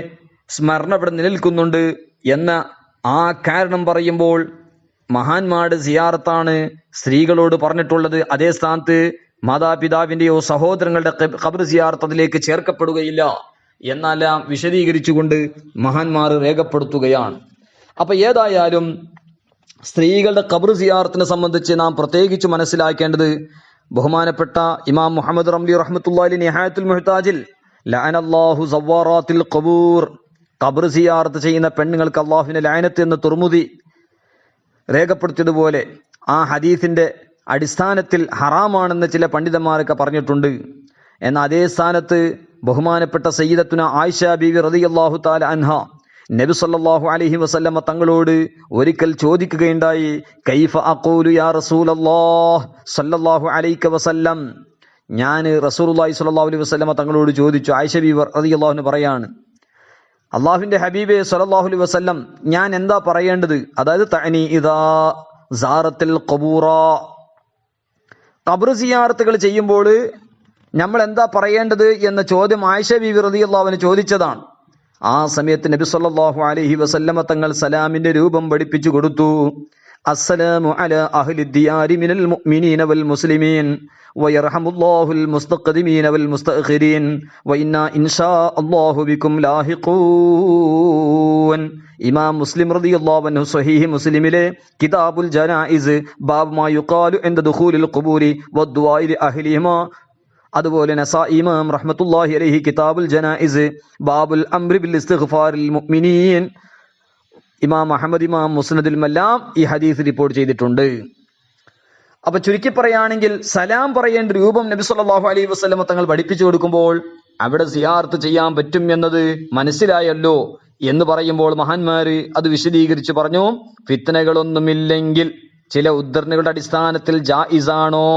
സ്മരണ ഇവിടെ നിലനിൽക്കുന്നുണ്ട് എന്ന ആ കാരണം പറയുമ്പോൾ മഹാന്മാരുടെ സിയാറത്താണ് സ്ത്രീകളോട് പറഞ്ഞിട്ടുള്ളത്. അതേ സ്ഥാനത്ത് മാതാപിതാവിന്റെയോ സഹോദരങ്ങളുടെ ഖബർ സിയാറത്ത് അതിലേക്ക് ചേർക്കപ്പെടുകയില്ല എന്നെല്ലാം വിശദീകരിച്ചുകൊണ്ട് മഹാന്മാർ രേഖപ്പെടുത്തുകയാണ്. അപ്പൊ ഏതായാലും സ്ത്രീകളുടെ ഖബർ സിയാറത്തിനെ സംബന്ധിച്ച് നാം പ്രത്യേകിച്ച് മനസ്സിലാക്കേണ്ടത് ബഹുമാനപ്പെട്ട ഇമാം മുഹമ്മദ് റംലി റഹ്മത്തുള്ളാഹി അലൈഹി നിഹായത്തുൽ മുഹ്താജിൽ ലഅനല്ലാഹു സവ്വാറാത്തിൽ ഖബൂർ, ഖബർ സിയാറത്ത് ചെയ്യുന്ന പെണ്ണുങ്ങൾക്ക് അല്ലാഹുവിന്റെ ലഅനത്ത് എന്ന് തുർമുദി രേഖപ്പെടുത്തിയതുപോലെ ആ ഹദീസിന്റെ അടിസ്ഥാനത്തിൽ ഹറാമാണെന്ന് ചില പണ്ഡിതന്മാരൊക്കെ പറഞ്ഞിട്ടുണ്ട്. എന്നാൽ അതേ സ്ഥാനത്ത് ബഹുമാനപ്പെട്ട സയ്യിദത്തുന ആയിഷ ബീവി റളിയല്ലാഹു തആല അൻഹ നബി സല്ലല്ലാഹു അലൈഹി വസല്ലമ തങ്ങളോട് ഒരിക്കൽ ചോദിക്കുകയുണ്ടായി, കൈഫ അഖൂലു യാ റസൂലല്ലാഹ് സല്ലല്ലാഹു അലൈഹി വസല്ലം. ഞാൻ റസൂലുള്ളാഹി സ്വല്ലല്ലാഹു അലൈഹി വസല്ലമ തങ്ങളോട് ചോദിച്ചു. ആയിഷ ബീവി റളിയല്ലാഹു അൻഹ പറയാണ്, അള്ളാഹുവിന്റെ ഹബീബെ സല്ലല്ലാഹു അലൈഹി വസല്ലം ഞാൻ എന്താ പറയേണ്ടത്? അതായത് തഅനി ഇദാ സാറത്തിൽ ഖബൂറ, ഖബർ സിയാറത്തുകൾ ചെയ്യുമ്പോൾ നമ്മൾ എന്താ പറയേണ്ടത് എന്ന ചോദ്യം ആയിഷ ബീവി റളിയല്ലാഹു അൻഹ ചോദിച്ചതാണ്. ആ സമയത്ത് നബി സല്ലല്ലാഹു അലൈഹി വസല്ലമ തങ്ങൾ സലാമിന്റെ രൂപം പഠിപ്പിച്ചു കൊടുത്തു. അസ്സലാമു അലാ അഹ്ലി ദിയാരി മിനൽ മുഅ്മിനീന വൽ മുസ്ലിമീൻ വയർഹമുല്ലാഹുൽ മുസ്തഖദിമീന വൽ മുസ്തഅഖിരീൻ വഇന്നാ ഇൻഷാ അല്ലാഹു ബികും ലാഹിഖൂൻ. ഇമാം മുസ്ലിം റളിയല്ലാഹു അൻഹു സ്വഹീഹ് മുസ്ലിമിലെ കിതാബുൽ ജനായിസ് ബാബ് മാ യുഖാലു ഇൻദ ദുഖൂലിൽ ഖുബൂരി വദ്ദുആഇ ലി അഹ്ലിഹിമാ, അതുപോലെ നസാഇ ഇമാം റഹ്മത്തുള്ളാഹി അലൈഹി കിതാബുൽ ജനായിസ് ബാബുൽ അംറി ബിൽ ഇസ്തിഗ്ഫാറിൽ മുഅ്മിനീൻ, ഇമാം അഹ്മദ് ഇമാം മുസ്നദിലുമെല്ലാം ഈ ഹദീസ് റിപ്പോർട്ട് ചെയ്തിട്ടുണ്ട്. അപ്പൊ ചുരുക്കി പറയുകയാണെങ്കിൽ സലാം പറയേണ്ട രൂപം നബി സല്ലല്ലാഹു അലൈഹി വസല്ലമ തങ്ങൾ പഠിപ്പിച്ചു കൊടുക്കുമ്പോൾ അവിടെ സിയാറത്ത് ചെയ്യാൻ പറ്റും എന്നത് മനസ്സിലായല്ലോ എന്ന് പറയുമ്പോൾ മഹാന്മാര് അത് വിശദീകരിച്ച് പറഞ്ഞു, ഫിത്നകളൊന്നുമില്ലെങ്കിൽ ചില ഉദ്ധരണികളുടെ അടിസ്ഥാനത്തിൽ ജായിസാണോ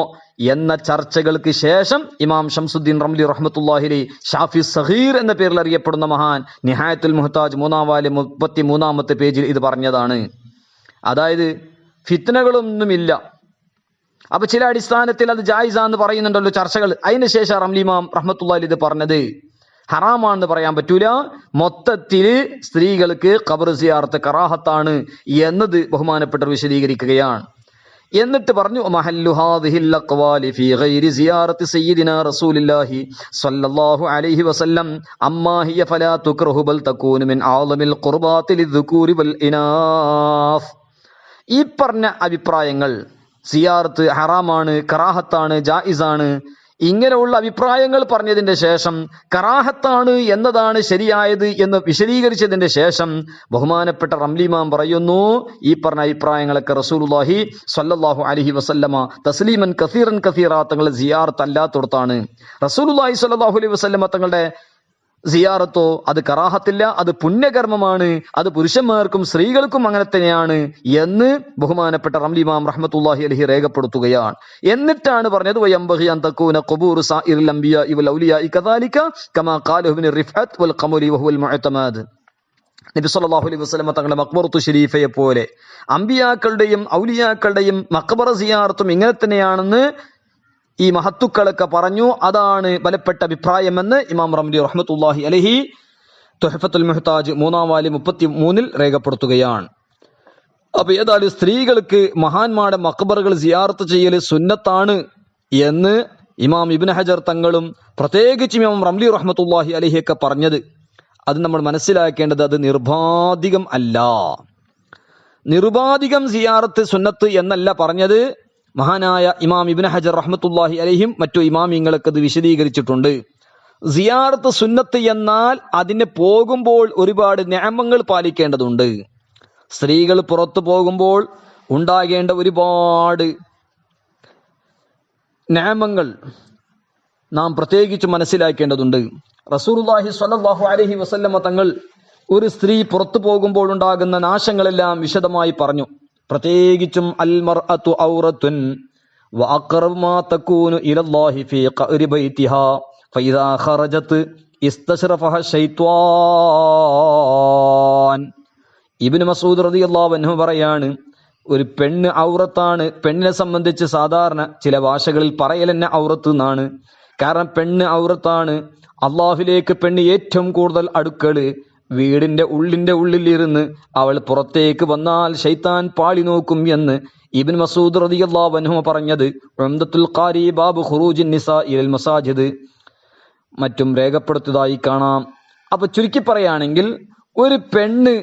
എന്ന ചർച്ചകൾക്ക് ശേഷം ഇമാം ഷംസുദ്ദീൻ റംലി റഹ്മത്തുള്ളാഹി ഷാഫി സഗീർ എന്ന പേരിൽ അറിയപ്പെടുന്ന മഹാൻ നിഹായത്തുൽ മുഹ്താജ് 3-ാം വാല്യം 33-ാമത്തെ പേജിൽ ഇത് പറഞ്ഞതാണ്. അതായത് ഫിത്നകളൊന്നുമില്ല, അപ്പൊ ചില അടിസ്ഥാനത്തിൽ അത് ജായിസാന്ന് പറയുന്നുണ്ടല്ലോ ചർച്ചകൾ. അതിന് ശേഷം റംലി ഇമാം റഹ്മത്തുള്ളാഹി ഇത് പറഞ്ഞത് ഹറാമാണെന്ന് പറയാൻ പറ്റൂല, മൊത്തത്തിൽ സ്ത്രീകൾക്ക് ഖബർ സിയാറത്ത് കറാഹത്താണ് എന്നത് ബഹുമാനപ്പെട്ടവർ വിശദീകരിക്കുകയാണ്. എന്നിട്ട് പറഞ്ഞു മഹല്ലു ഹാദിഹിൽ അഖ്വാലി ഫീ ഗൈരി സിയാറത്തി സയ്യിദിനാ റസൂലില്ലാഹി സ്വല്ലല്ലാഹു അലൈഹി വസല്ലം അമ്മാ ഹിയ ഫലാ തുക്റഹു ബൽ തകൂനു മിൻ ആളമിൽ ഖുർബാത്തി ലിദ്ദുകൂരി വൽ ഇനാസ്. ഈ പറഞ്ഞ അഭിപ്രായങ്ങൾ സിയാറത്ത് ഹറാമാണ്, കറാഹത്താണ്, ജായിസാണ്, ഇങ്ങനെയുള്ള അഭിപ്രായങ്ങൾ പറഞ്ഞതിന്റെ ശേഷം കറാഹത്താണ് എന്നതാണ് ശരിയായത് എന്ന് വിശദീകരിച്ചതിന്റെ ശേഷം ബഹുമാനപ്പെട്ട റംലി ഇമാം പറയുന്നു, ഈ പറഞ്ഞ അഭിപ്രായങ്ങളൊക്കെ റസൂലുള്ളാഹി സ്വല്ലല്ലാഹു അലൈഹി വസല്ലമ തസ്ലീമൻ കസീറൻ കസീറ തങ്ങളുടെ സിയാറത്ത് അല്ലാത്തടത്താണ്. റസൂലുള്ളാഹി സ്വല്ലല്ലാഹു അലൈഹി വസല്ലമ തങ്ങളുടെ സിയാറത്തോ അത് കറാഹത്തില്ല, അത് പുണ്യകർമ്മമാണ്, അത് പുരുഷന്മാർക്കും സ്ത്രീകൾക്കും അങ്ങനെ തന്നെയാണ് എന്ന് ബഹുമാനപ്പെട്ട റംലി ഇമാം റഹ്മത്തുള്ളാഹി അലൈഹി രേഖപ്പെടുത്തുകയാണ്. എന്നിട്ടാണ് പറഞ്ഞത് വയംബഗി അൻ തകൂന ഖുബൂറു സാഇറിൽ അംബിയാഇ വൽ ഔലിയാഇ കദാലിക കമാ ഖാലഹു ഇബ്നു റിഫഅത്ത് വൽ ഖമരി വഹുവൽ മുഅ്തമദ്. നബി സല്ലല്ലാഹു അലൈഹി വസല്ലം തങ്ങളുടെ മഖ്ബറത്തു ശരീഫയെ പോലെ അംബിയാക്കളുടെയും ഔലിയാക്കളുടെയും മഖ്ബറ സിയാറത്തും ഇങ്ങനെ തന്നെയാണെന്ന് ഈ മഹത്തുക്കളൊക്കെ പറഞ്ഞു. അതാണ് ബലപ്പെട്ട അഭിപ്രായമെന്ന് ഇമാം റംലി റഹ്മത്തുള്ളാഹി അലൈഹി തുഹ്ഫത്തുൽ മുഹ്താജ് 3-ാം വാല്യം 33-ൽ രേഖപ്പെടുത്തുകയാണ്. അപ്പൊ ഏതായാലും സ്ത്രീകൾക്ക് മഹാന്മാരുടെ മഖ്ബറുകൾ സിയാറത്ത് ചെയ്യൽ സുന്നത്താണ് എന്ന് ഇമാം ഇബ്നു ഹജർ തങ്ങളും പ്രത്യേകിച്ച് ഇമാം റംലി റഹ്മത്തുള്ളാഹി അലൈഹിയൊക്കെ പറഞ്ഞത് അത് നമ്മൾ മനസ്സിലാക്കേണ്ടത് അത് നിർബാധികം അല്ല. നിർബാധികം സിയാറത്ത് സുന്നത്ത് എന്നല്ല പറഞ്ഞത്. മഹാനായ ഇമാം ഇബ്നു ഹജർ റഹ്മത്തുള്ളാഹി അലൈഹിം മറ്റു ഇമാമിങ്ങളൊക്കെ ഇത് വിശദീകരിച്ചിട്ടുണ്ട്. സിയാറത്ത് സുന്നത്ത് എന്നാൽ അതിന് പോകുമ്പോൾ ഒരുപാട് നിയമങ്ങൾ പാലിക്കേണ്ടതുണ്ട്. സ്ത്രീകൾ പുറത്തു പോകുമ്പോൾ ഉണ്ടാകേണ്ട ഒരുപാട് നിയമങ്ങൾ നാം പ്രത്യേകിച്ച് മനസ്സിലാക്കേണ്ടതുണ്ട്. റസൂലുള്ളാഹി സ്വല്ലല്ലാഹു അലൈഹി വസല്ലമ തങ്ങൾ ഒരു സ്ത്രീ പുറത്തു പോകുമ്പോൾ ഉണ്ടാകുന്ന നാശങ്ങളെല്ലാം വിശദമായി പറഞ്ഞു. പ്രത്യേകിച്ചും അൽ മർഅതു ഔറത്തുൻ വ അഖറബു മാ തകൂനു ഇലല്ലാഹി ഫീ ഖഅരി ബൈതിഹാ ഫഇദാ ഖറജത് ഇസ്തശ്റഫഹ ശൈത്വാൻ. ഇബ്നു മസ്ഊദ് റളിയല്ലാഹു അൻഹു പറയാണ്, ഒരു പെണ്ണ് ഔറത്താണ്. പെണ്ണിനെ സംബന്ധിച്ച് സാധാരണ ചില ഭാഷകളിൽ പറയലെന്നെ ഔറത്ത് എന്നാണ്. കാരണം പെണ്ണ് ഔറത്താണ്. അള്ളാഹുലേക്ക് പെണ്ണ് ഏറ്റവും കൂടുതൽ അടുക്കല് വീടിന്റെ ഉള്ളിലിരുന്ന് അവൾ പുറത്തേക്ക് വന്നാൽ ശൈത്താൻ പാളി നോക്കും എന്ന് ഇബ്നു മസ്ഊദ് റളിയല്ലാഹു അൻഹു പറഞ്ഞത് ഉംദത്തുൽ ഖാരി ബാബ് ഖുറൂജിൻ നിസാ ഇലൽ മസാജിദ് മറ്റും രേഖപ്പെടുത്തിയതായി കാണാം. അപ്പൊ ചുരുക്കി പറയുകയാണെങ്കിൽ ഒരു പെണ്ണ്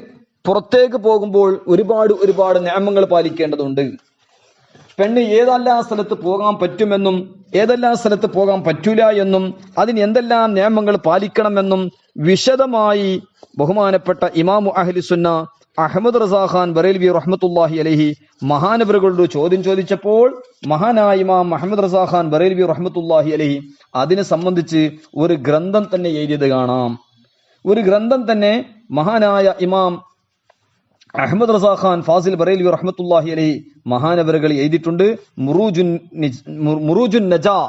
പുറത്തേക്ക് പോകുമ്പോൾ ഒരുപാട് നിയമങ്ങൾ പാലിക്കേണ്ടതുണ്ട്. പെണ്ണ് ഏതെല്ലാം സ്ഥലത്ത് പോകാൻ പറ്റുമെന്നും ഏതെല്ലാം സ്ഥലത്ത് പോകാൻ പറ്റൂല എന്നും അതിന് എന്തെല്ലാം നിയമങ്ങൾ പാലിക്കണമെന്നും വിശദമായി ബഹുമാനപ്പെട്ട ഇമാമു അഹ്ലി സുന്ന അഹ്മദ് റസാ ഖാൻ ബറേൽവി റഹ്മത്തുള്ളാഹി അലൈഹി മഹാനവറുകളോട് ചോദ്യം ചോദിച്ചപ്പോൾ മഹാനായ ഇമാം അഹ്മദ് റസാ ഖാൻ ബറേൽവി റഹ്മത്തുള്ളാഹി അലൈഹി അതിനെ സംബന്ധിച്ച് ഒരു ഗ്രന്ഥം തന്നെ എഴുതിയത് കാണാം. ഒരു ഗ്രന്ഥം തന്നെ മഹാനായ ഇമാം അഹ്മദ് റസാ ഖാൻ ഫാസിൽ ബറേൽവി റഹ്മത്തുള്ളാഹി അലൈഹി മഹാനവറുകൾ എഴുതിയിട്ടുണ്ട്. മുറൂജുൻ നജാ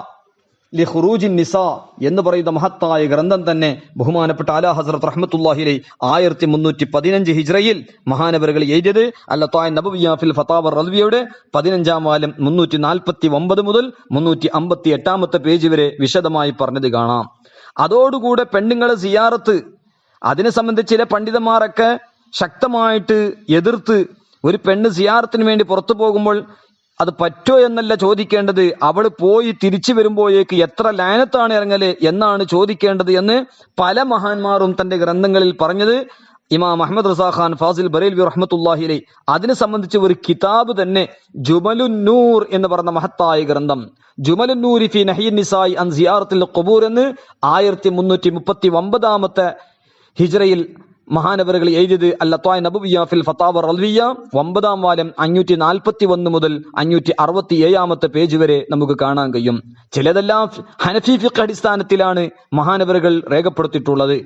ലി ഖുറൂജിൻ നിസാ എന്ന് പറയുന്ന മഹത്തായ ഗ്രന്ഥം തന്നെ ബഹുമാനപ്പെട്ട ആല ഹസ്രത്ത് റഹ്മത്തുള്ളാഹി അലൈഹി 1315 ഹിജ്റയിൽ മഹാനവറുകൾ എഴുതിയത് അൽ-ലത്താഇൻ നബവിയ്യ ഫിൽ ഫതാവ റദ്വിയയുടെ 15-ാം വാല്യം 349 മുതൽ 358-ാമത്തെ പേജ് വരെ വിശദമായി പറഞ്ഞത് കാണാം. അതോടുകൂടെ പെണ്ണുങ്ങളെ സിയാറത്ത് അതിനെ സംബന്ധിച്ച് ചില പണ്ഡിതന്മാരൊക്കെ ശക്തമായിട്ട് എതിർത്ത് ഒരു പെണ്ണ് സിയാറത്തിന് വേണ്ടി പുറത്തു പോകുമ്പോൾ അത് പറ്റോ എന്നല്ല ചോദിക്കേണ്ടത്, അവൾ പോയി തിരിച്ചു വരുമ്പോഴേക്ക് എത്ര ലയനത്താണ് ഇറങ്ങല് എന്നാണ് ചോദിക്കേണ്ടത് എന്ന് പല മഹാന്മാരും തന്റെ ഗ്രന്ഥങ്ങളിൽ പറഞ്ഞത് ഇമാം അഹ്മദ് റസാ ഖാൻ ഫാസിൽ ബറേൽവി റഹ്മത്തുള്ളാഹി അലൈഹി അതിനെ സംബന്ധിച്ച് ഒരു കിതാബ് തന്നെ ജുമലുൻ നൂർ എന്ന് പറഞ്ഞ മഹത്തായ ഗ്രന്ഥം ജുമലുൻ നൂരി ഫി നഹ്യി നിസാഇ അൻ സിയാറത്തിൽ ഖുബൂർ എന്ന് 1339-ാമത്തെ ഹിജ്റയിൽ മഹാനവറുകൾ എഴുതിയത് അൽ-ലത്വാഇ നബവിയ്യ ഫിൽ ഫതാവ റൽവിയ്യ 9-ാം വാല്യം 541 മുതൽ 567-ാമത്തെ പേജ് വരെ നമുക്ക് കാണാൻ കഴിയും. ചിലതെല്ലാം ഹനഫി ഫിഖ് അടിസ്ഥാനത്തിലാണ് മഹാനവറുകൾ രേഖപ്പെടുത്തിയിട്ടുള്ളത്.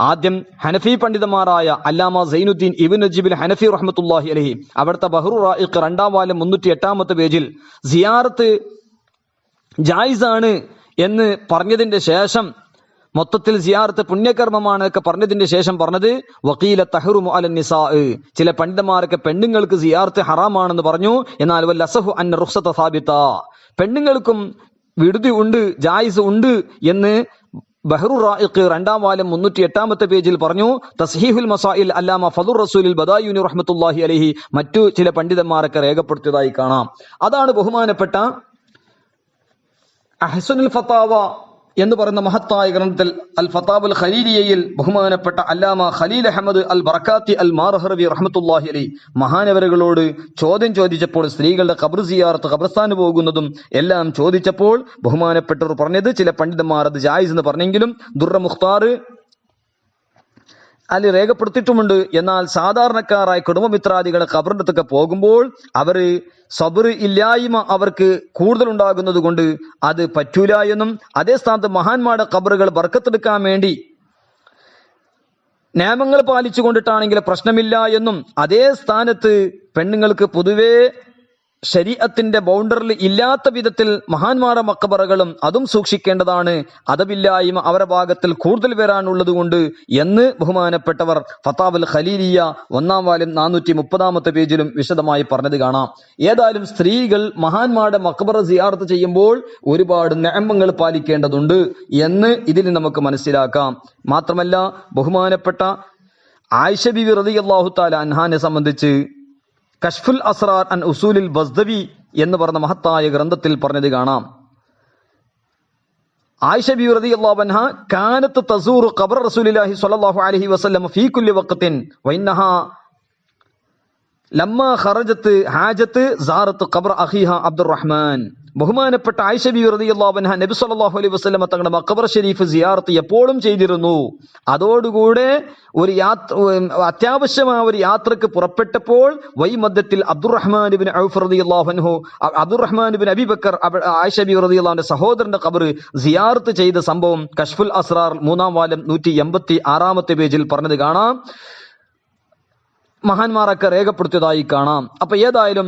ആദ്യം ഹനഫി പണ്ഡിതന്മാരായ അല്ലാമ സൈനുദ്ദീൻ ഇബ്നു നജീബിൽ ഹനഫി റഹ്മത്തുള്ളാഹി അലൈഹി അവിടുത്തെ ബഹ്റു റായിഖ് 2-ാം വാല്യം 308-ാമത്തെ പേജിൽ സിയാറത്ത് ജായിസാണ് എന്ന് പറഞ്ഞതിന്റെ ശേഷം, മൊത്തത്തിൽ സിയാറത്ത് പുണ്യകർമ്മമാണ് ഒക്കെ പറഞ്ഞതിന്റെ ശേഷം പറഞ്ഞത് വഖീല തഹ്റുമു അലൻ നിസാ, ചില പണ്ഡിതന്മാരൊക്കെ പെണ്ണുങ്ങൾക്ക് സിയാറത്ത് ഹറാമാണെന്ന് പറഞ്ഞു. എന്നാൽ വൽ അസഹു അന്ന റുഖ്സത സാബിത, പെണ്ണുങ്ങൾക്കും വിടുതി ഉണ്ട്, ജായിസ് ഉണ്ട് എന്ന് ബഹ്റു റായിഖ് 2-ാം വാല്യം 308-ാമത്തെ പേജിൽ പറഞ്ഞു. തസ്ഹീഹുൽ മസായിൽ അല്ലാമ ഫദുർ റസൂലിൽ ബദായുനി റഹ്മത്തുള്ളാഹി അലൈഹി മറ്റു ചില പണ്ഡിതന്മാരൊക്കെ രേഖപ്പെടുത്തിയതായി കാണാം. അതാണ് ബഹുമാനപ്പെട്ട അഹ്സനുൽ ഫതാവ എന്ന് പറയുന്ന മഹത്തായ ഗ്രന്ഥത്തിൽ അൽ ഫതാവുൽ ഖലീലിയയിൽ ബഹുമാനപ്പെട്ട അല്ലാമ ഖലീൽ അഹമ്മദ് അൽ ബറക്കാത്തി അൽ മാർഹറവി റഹ്മത്തുള്ളാഹി അലൈഹി മഹാനവറുകളോട് ചോദ്യം ചോദിച്ചപ്പോൾ, സ്ത്രീകളുടെ ഖബർ സിയാറത്ത്, ഖബർസ്ഥാന് പോകുന്നതും എല്ലാം ചോദിച്ചപ്പോൾ ബഹുമാനപ്പെട്ടവർ പറഞ്ഞത്, ചില പണ്ഡിതന്മാർ അത് ജായിസ് എന്ന് പറഞ്ഞെങ്കിലും ദുർറ മുഖ്താർ അതിൽ രേഖപ്പെടുത്തിയിട്ടുമുണ്ട്. എന്നാൽ സാധാരണക്കാരായ കുടുംബമിത്രാദികളെ ഖബറിന്റെ അടുത്തൊക്കെ പോകുമ്പോൾ അവർ സബർ ഇല്ലായ്മ അവർക്ക് കൂടുതൽ ഉണ്ടാകുന്നത് കൊണ്ട് അത് പറ്റൂല എന്നും, അതേ സ്ഥാനത്ത് മഹാന്മാരുടെ ഖബറുകൾ ബർക്കത്തെടുക്കാൻ വേണ്ടി നിയമങ്ങൾ പാലിച്ചു കൊണ്ടിട്ടാണെങ്കിൽ പ്രശ്നമില്ല എന്നും, അതേ സ്ഥാനത്ത് പെണ്ണുങ്ങൾക്ക് പൊതുവേ ശരീഅത്തിന്റെ ബൗണ്ടറിൽ ഇല്ലാത്ത വിധത്തിൽ മഹാന്മാരുടെ മഖബറകളും അതും സൂക്ഷിക്കേണ്ടതാണ്, അതബില്ലായ്മ അവരുടെ ഭാഗത്തിൽ കൂടുതൽ വരാനുള്ളത് കൊണ്ട് എന്ന് ബഹുമാനപ്പെട്ടവർ ഫതാവുൽ ഖലീലിയ 1-ാം വാല്യം 430-ാമത്തെ പേജിലും വിശദമായി പറഞ്ഞത് കാണാം. ഏതായാലും സ്ത്രീകൾ മഹാന്മാരുടെ മഖബറ സിയാറത്ത് ചെയ്യുമ്പോൾ ഒരുപാട് നിയമങ്ങൾ പാലിക്കേണ്ടതുണ്ട് എന്ന് ഇതിൽ നമുക്ക് മനസ്സിലാക്കാം. മാത്രമല്ല ബഹുമാനപ്പെട്ട ആയിഷ ബിബി റളിയല്ലാഹു തആല അൻഹാനെ സംബന്ധിച്ച് കശ്ഫുൽ അസ്റാർ അൻ ഉസൂലിൽ ബസ്ദവി എന്ന് പറഞ്ഞ മഹത്തായ ഗ്രന്ഥത്തിൽ പറഞ്ഞത് കാണാം. ആയിഷ ബിബി റളിയല്ലാഹു അൻഹ കാനത്ത് തസൂറു ഖബർ റസൂലുള്ളാഹി സ്വല്ലല്ലാഹു അലൈഹി വസല്ലം ഫീ കുല്ലി വഖത്തിൻ വഇന്നഹാ ലമ്മ ഖറജത്ത് ഹാജത്ത് സാറത്ത് ഖബർ അഖീഹ അബ്ദുറഹ്മാൻ. ബഹുമാനപ്പെട്ട ആയിഷ ബിബി റളിയല്ലാഹു അൻഹ നബി സല്ലല്ലാഹു അലൈഹി വസല്ലം തങ്ങളുടെ മഖബർ ഷരീഫ് സിയാറത്ത് എപ്പോഴും ചെയ്തിരുന്നു. അതോടുകൂടെ ഒരു അത്യാവശ്യമായ ഒരു യാത്രക്ക് പുറപ്പെട്ടപ്പോൾ വൈമധ്യത്തിൽ അബ്ദുറഹ്മാൻ ഇബ്നു ഔഫ് റളിയല്ലാഹു അൻഹു, അബ്ദുറഹ്മാൻ ഇബ്നു അബീ ബക്കർ ആയിഷ ബിബി റളിയല്ലാഹു അൻഹയുടെ സഹോദരന്റെ ഖബർ സിയാറത്ത് ചെയ്ത സംഭവം കശ്ഫുൽ അസ്റാർ 3-ാം വാല്യം 186-ാമത്തെ പേജിൽ പറഞ്ഞത് കാണാം. മഹാന്മാരൊക്കെ രേഖപ്പെടുത്തിയതായി കാണാം. അപ്പൊ ഏതായാലും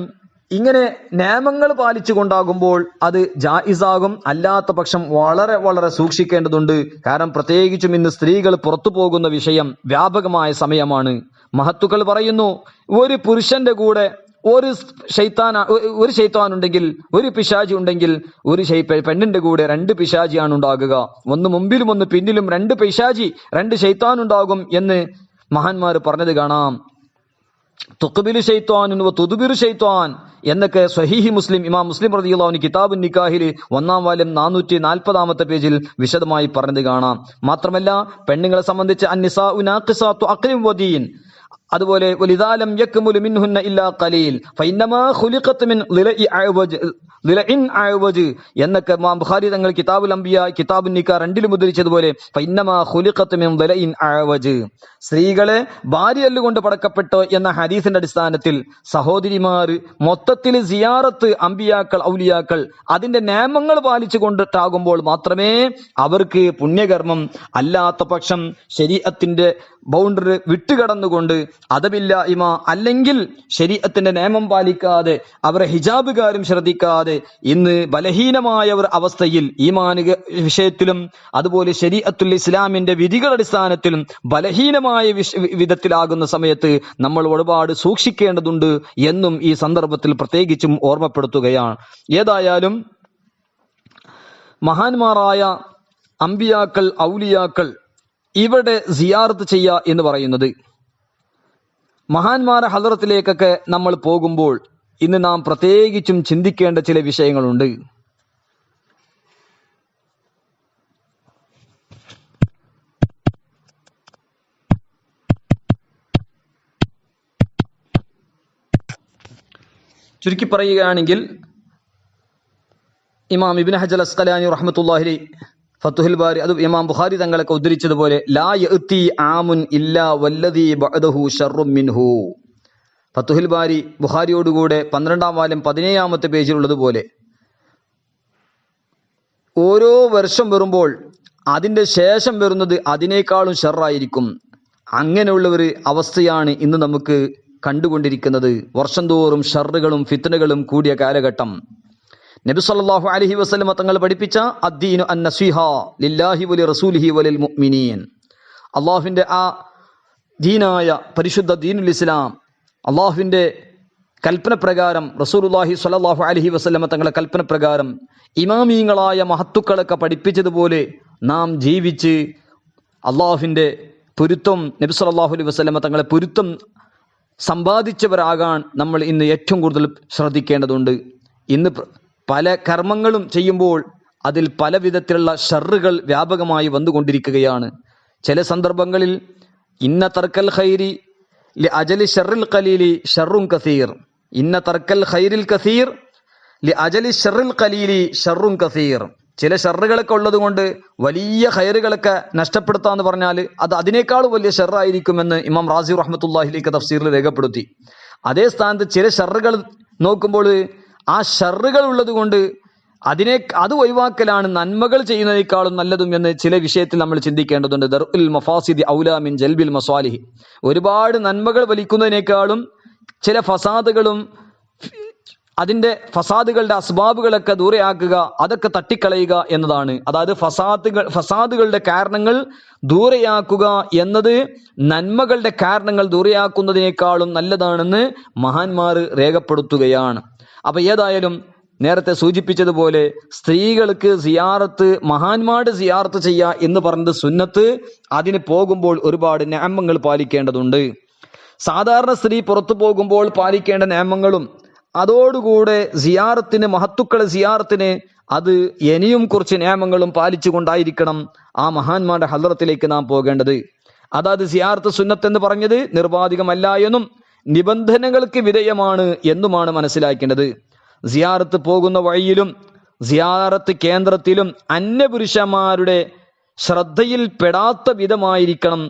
ഇങ്ങനെ നിയമങ്ങൾ പാലിച്ചു കൊണ്ടാകുമ്പോൾ അത് ജായിസാകും. അല്ലാത്ത പക്ഷം വളരെ വളരെ സൂക്ഷിക്കേണ്ടതുണ്ട്. കാരണം പ്രത്യേകിച്ചും ഇന്ന് സ്ത്രീകൾ പുറത്തു പോകുന്ന വിഷയം വ്യാപകമായ സമയമാണ്. മഹത്തുക്കൾ പറയുന്നു, ഒരു പുരുഷന്റെ കൂടെ ഒരു ശൈത്താൻ ഉണ്ടെങ്കിൽ, ഒരു പിശാചി ഉണ്ടെങ്കിൽ, ഒരു പെണ്ണിന്റെ കൂടെ 2 പിശാചിയാണ് ഉണ്ടാകുക. ഒന്ന് മുമ്പിലും ഒന്ന് പിന്നിലും 2 പിശാചി, 2 ശൈത്താൻ ഉണ്ടാകും എന്ന് മഹാന്മാർ പറഞ്ഞത് കാണാം. തുഖ്ബിലു ശൈത്വാനുൻ വ തുദ്ബിറു ശൈത്വാൻ എന്നൊക്കെ സ്വഹീഹി മുസ്ലിം ഇമാം മുസ്ലിം റളിയല്ലാഹു അൻഹു കിതാബുൻ നിക്കാഹിൽ 1-ാം വാല്യം 440-ാമത്തെ പേജിൽ വിശദമായി പറഞ്ഞത് കാണാം. മാത്രമല്ല പെണ്ണുങ്ങളെ സംബന്ധിച്ച് അന്നിസാഉ നാഖിസാതു അഖ്ലിൻ വദീൻ, അതുപോലെ വലിദാലം യക്മുലു മിൻഹുന്ന ഇല്ലാ ഖലീൽ ഫഇന്നമാ ഖുലിഖത് മിൻ ളിലഇൻ അഅവജ് എന്നൊക്കെ ബുഖാരി തങ്ങൾ കിതാബുൽ അംബിയ കിതാബുൻ നിക്കാ 2-ലും ഉദ്ധരിച്ചതുപോലെ ഫഇന്നമാ ഖുലിഖത് മിൻ ളിലഇൻ അഅവജ്, സ്ത്രീകളെ ഭാര്യയല്ലുകൊണ്ട് പടക്കപ്പെട്ടു എന്ന ഹദീസിന്റെ അടിസ്ഥാനത്തിൽ സഹോദരിമാർ മൊത്തത്തിൽ സിയാറത്ത് അംബിയാക്കൾ ഔലിയാക്കൾ അതിന്റെ നിയമങ്ങൾ പാലിച്ചു കൊണ്ടിട്ടാകുമ്പോൾ മാത്രമേ അവർക്ക് പുണ്യകർമ്മം, അല്ലാത്ത പക്ഷം ശരീഅത്തിന്റെ ബൗണ്ടറി വിട്ടുകടന്നുകൊണ്ട് അതബില്ലായ്മ അല്ലെങ്കിൽ ശരീഅത്തിന്റെ നിയമം പാലിക്കാതെ അവരെ ഹിജാബ് കാര്യം ശ്രദ്ധിക്കാതെ ഇന്ന് ബലഹീനമായ ഒരു അവസ്ഥയിൽ ഈമാനിക വിഷയത്തിലും അതുപോലെ ശരീഅത്തുൽ ഇസ്ലാമിന്റെ വിധികളുടെ അടിസ്ഥാനത്തിലും ബലഹീനമായ വിധത്തിലാകുന്ന സമയത്ത് നമ്മൾ ഒരുപാട് സൂക്ഷിക്കേണ്ടതുണ്ട് എന്നും ഈ സന്ദർഭത്തിൽ പ്രത്യേകിച്ചും ഓർമ്മപ്പെടുത്തുകയാണ്. ഏതായാലും മഹാന്മാരായ അമ്പിയാക്കൾ ഔലിയാക്കൾ ഇവിടെ സിയാറത്ത് ചെയ്യുക എന്ന് പറയുന്നത്, മഹാന്മാരെ ഹദറത്തിലേക്കൊക്കെ നമ്മൾ പോകുമ്പോൾ ഇന്ന് നാം പ്രത്യേകിച്ചും ചിന്തിക്കേണ്ട ചില വിഷയങ്ങളുണ്ട്. ചുരുക്കി പറയുകയാണെങ്കിൽ ഇമാം ഇബ്നു ഹജർ അസ്ഖലാനി റഹ്മത്തുള്ളാഹി അലൈഹി ഫത്തുഹുൽ ബാരി, അത് ഇമാം ബുഖാരി തങ്ങളൊക്കെ ഉദ്ധരിച്ചതുപോലെ ലാ യഅ്തി ആമുൻ ഇല്ലാ വല്ലദീ ബഅദഹു ശർറും മിൻഹു. ഫത്തുഹുൽ ബാരി ബുഖാരിയോടുകൂടെ 12-ാം വാല്യം 17-ാമത്തെ പേജിലുള്ളതുപോലെ ഓരോ വർഷം വരുമ്പോൾ അതിൻ്റെ ശേഷം വരുന്നത് അതിനേക്കാളും ഷർറായിരിക്കും. അങ്ങനെയുള്ള ഒരു അവസ്ഥയാണ് ഇന്ന് നമുക്ക് കണ്ടുകൊണ്ടിരിക്കുന്നത്. വർഷം തോറും ഷർറുകളും ഫിത്നകളും കൂടിയ കാലഘട്ടം. നബി സല്ലല്ലാഹു അലൈഹി വസല്ലം തങ്ങൾ പഠിപ്പിച്ച അദ്ദീനു അന്നസീഹ ലില്ലാഹി വലി റസൂലിഹി വലിൽ മുഅ്മിനീൻ, അള്ളാഹുവിൻ്റെ ആ ദീനായ പരിശുദ്ധ ദീനുൽ ഇസ്ലാം, അള്ളാഹുവിൻ്റെ കൽപ്പന പ്രകാരം, റസൂലുള്ളാഹി സ്വല്ലല്ലാഹു അലൈഹി വസല്ലം തങ്ങളുടെ കൽപ്പന പ്രകാരം ഇമാമീങ്ങളായ മഹത്തുക്കളൊക്കെ പഠിപ്പിച്ചതുപോലെ നാം ജീവിച്ച് അള്ളാഹുവിൻ്റെ പൊരുത്തം, നബി സല്ലല്ലാഹു അലൈഹി വസല്ലം തങ്ങളെ പൊരുത്തം സമ്പാദിച്ചവരാകാൻ നമ്മൾ ഇന്ന് ഏറ്റവും കൂടുതൽ ശ്രദ്ധിക്കേണ്ടതുണ്ട്. ഇന്ന് പല കർമ്മങ്ങളും ചെയ്യുമ്പോൾ അതിൽ പല വിധത്തിലുള്ള ഷർറുകൾ വ്യാപകമായി വന്നുകൊണ്ടിരിക്കുകയാണ്. ചില സന്ദർഭങ്ങളിൽ ഇന്ന തർക്കൽ ഖൈരി ലി അജലി ഷർറിൽ ഖലീലി ഷർറുൻ കസീർ, ഇന്ന തർക്കൽ ഖൈരിൽ കസീർ ലി അജലി ഷർറിൽ ഖലീലി ഷർറുൻ കസീർ. ചില ഷർറുകളൊക്കെ ഉള്ളത് കൊണ്ട് വലിയ ഖൈറുകളൊക്കെ നഷ്ടപ്പെടുത്താന്ന് പറഞ്ഞാൽ അത് അതിനേക്കാൾ വലിയ ഷർറായിരിക്കുമെന്ന് ഇമാം റാസി റഹ്മത്തുള്ളാഹിലേക്ക് തഫ്സീറിൽ രേഖപ്പെടുത്തി. അതേ സ്ഥാനത്ത് ചില ഷർറുകൾ നോക്കുമ്പോൾ ആ ഷർറുകൾ ഉള്ളത് കൊണ്ട് അത് ഒഴിവാക്കലാണ് നന്മകൾ ചെയ്യുന്നതിനേക്കാളും നല്ലതും എന്ന് ചില വിഷയത്തിൽ നമ്മൾ ചിന്തിക്കേണ്ടതുണ്ട്. ദർഉൽ മഫാസിദി ഔലാ മിൻ ജൽബിൽ മസാലിഹി, ഒരുപാട് നന്മകൾ വലിക്കുന്നതിനേക്കാളും ചില ഫസാദുകളും അതിൻ്റെ ഫസാദുകളുടെ അസ്ബാബുകളൊക്കെ ദൂരെയാക്കുക, അതൊക്കെ തട്ടിക്കളയുക എന്നതാണ്. അതായത് ഫസാദുകളുടെ കാരണങ്ങൾ ദൂരെയാക്കുക എന്നത് നന്മകളുടെ കാരണങ്ങൾ ദൂരെയാക്കുന്നതിനേക്കാളും നല്ലതാണെന്ന് മഹാന്മാർ രേഖപ്പെടുത്തുകയാണ്. അപ്പോൾ ഏതായാലും നേരത്തെ സൂചിപ്പിച്ചതുപോലെ സ്ത്രീകൾക്ക് സിയാറത്ത്, മഹാന്മാരുടെ സിയാറത്ത് ചെയ്യുക എന്ന് പറഞ്ഞത് സുന്നത്ത്. അതിന് പോകുമ്പോൾ ഒരുപാട് നിയമങ്ങൾ പാലിക്കേണ്ടതുണ്ട്. സാധാരണ സ്ത്രീ പുറത്തു പോകുമ്പോൾ പാലിക്കേണ്ട നിയമങ്ങളും അതോടുകൂടെ സിയാറത്തിന്, മഹത്തുക്കളെ സിയാറത്തിന് അത് ഇനിയും കുറച്ച് നിയമങ്ങളും പാലിച്ചുകൊണ്ടായിരിക്കണം ആ മഹാന്മാരുടെ ഹദ്റത്തിലേക്ക് നാം പോകേണ്ടത്. അതായത് സിയാറത്ത് സുന്നത്ത് എന്ന് പറഞ്ഞത് നിർബാധികമല്ല എന്നും നിബന്ധനകൾക്ക് വിധേയമാണ് എന്നുമാണ് മനസ്സിലാക്കേണ്ടത്. സിയാറത്ത് പോകുന്ന വഴിയിലും സിയാറത്ത് കേന്ദ്രത്തിലും അന്യപുരുഷന്മാരുടെ ശ്രദ്ധയിൽ പെടാത്ത വിധമായിരിക്കണം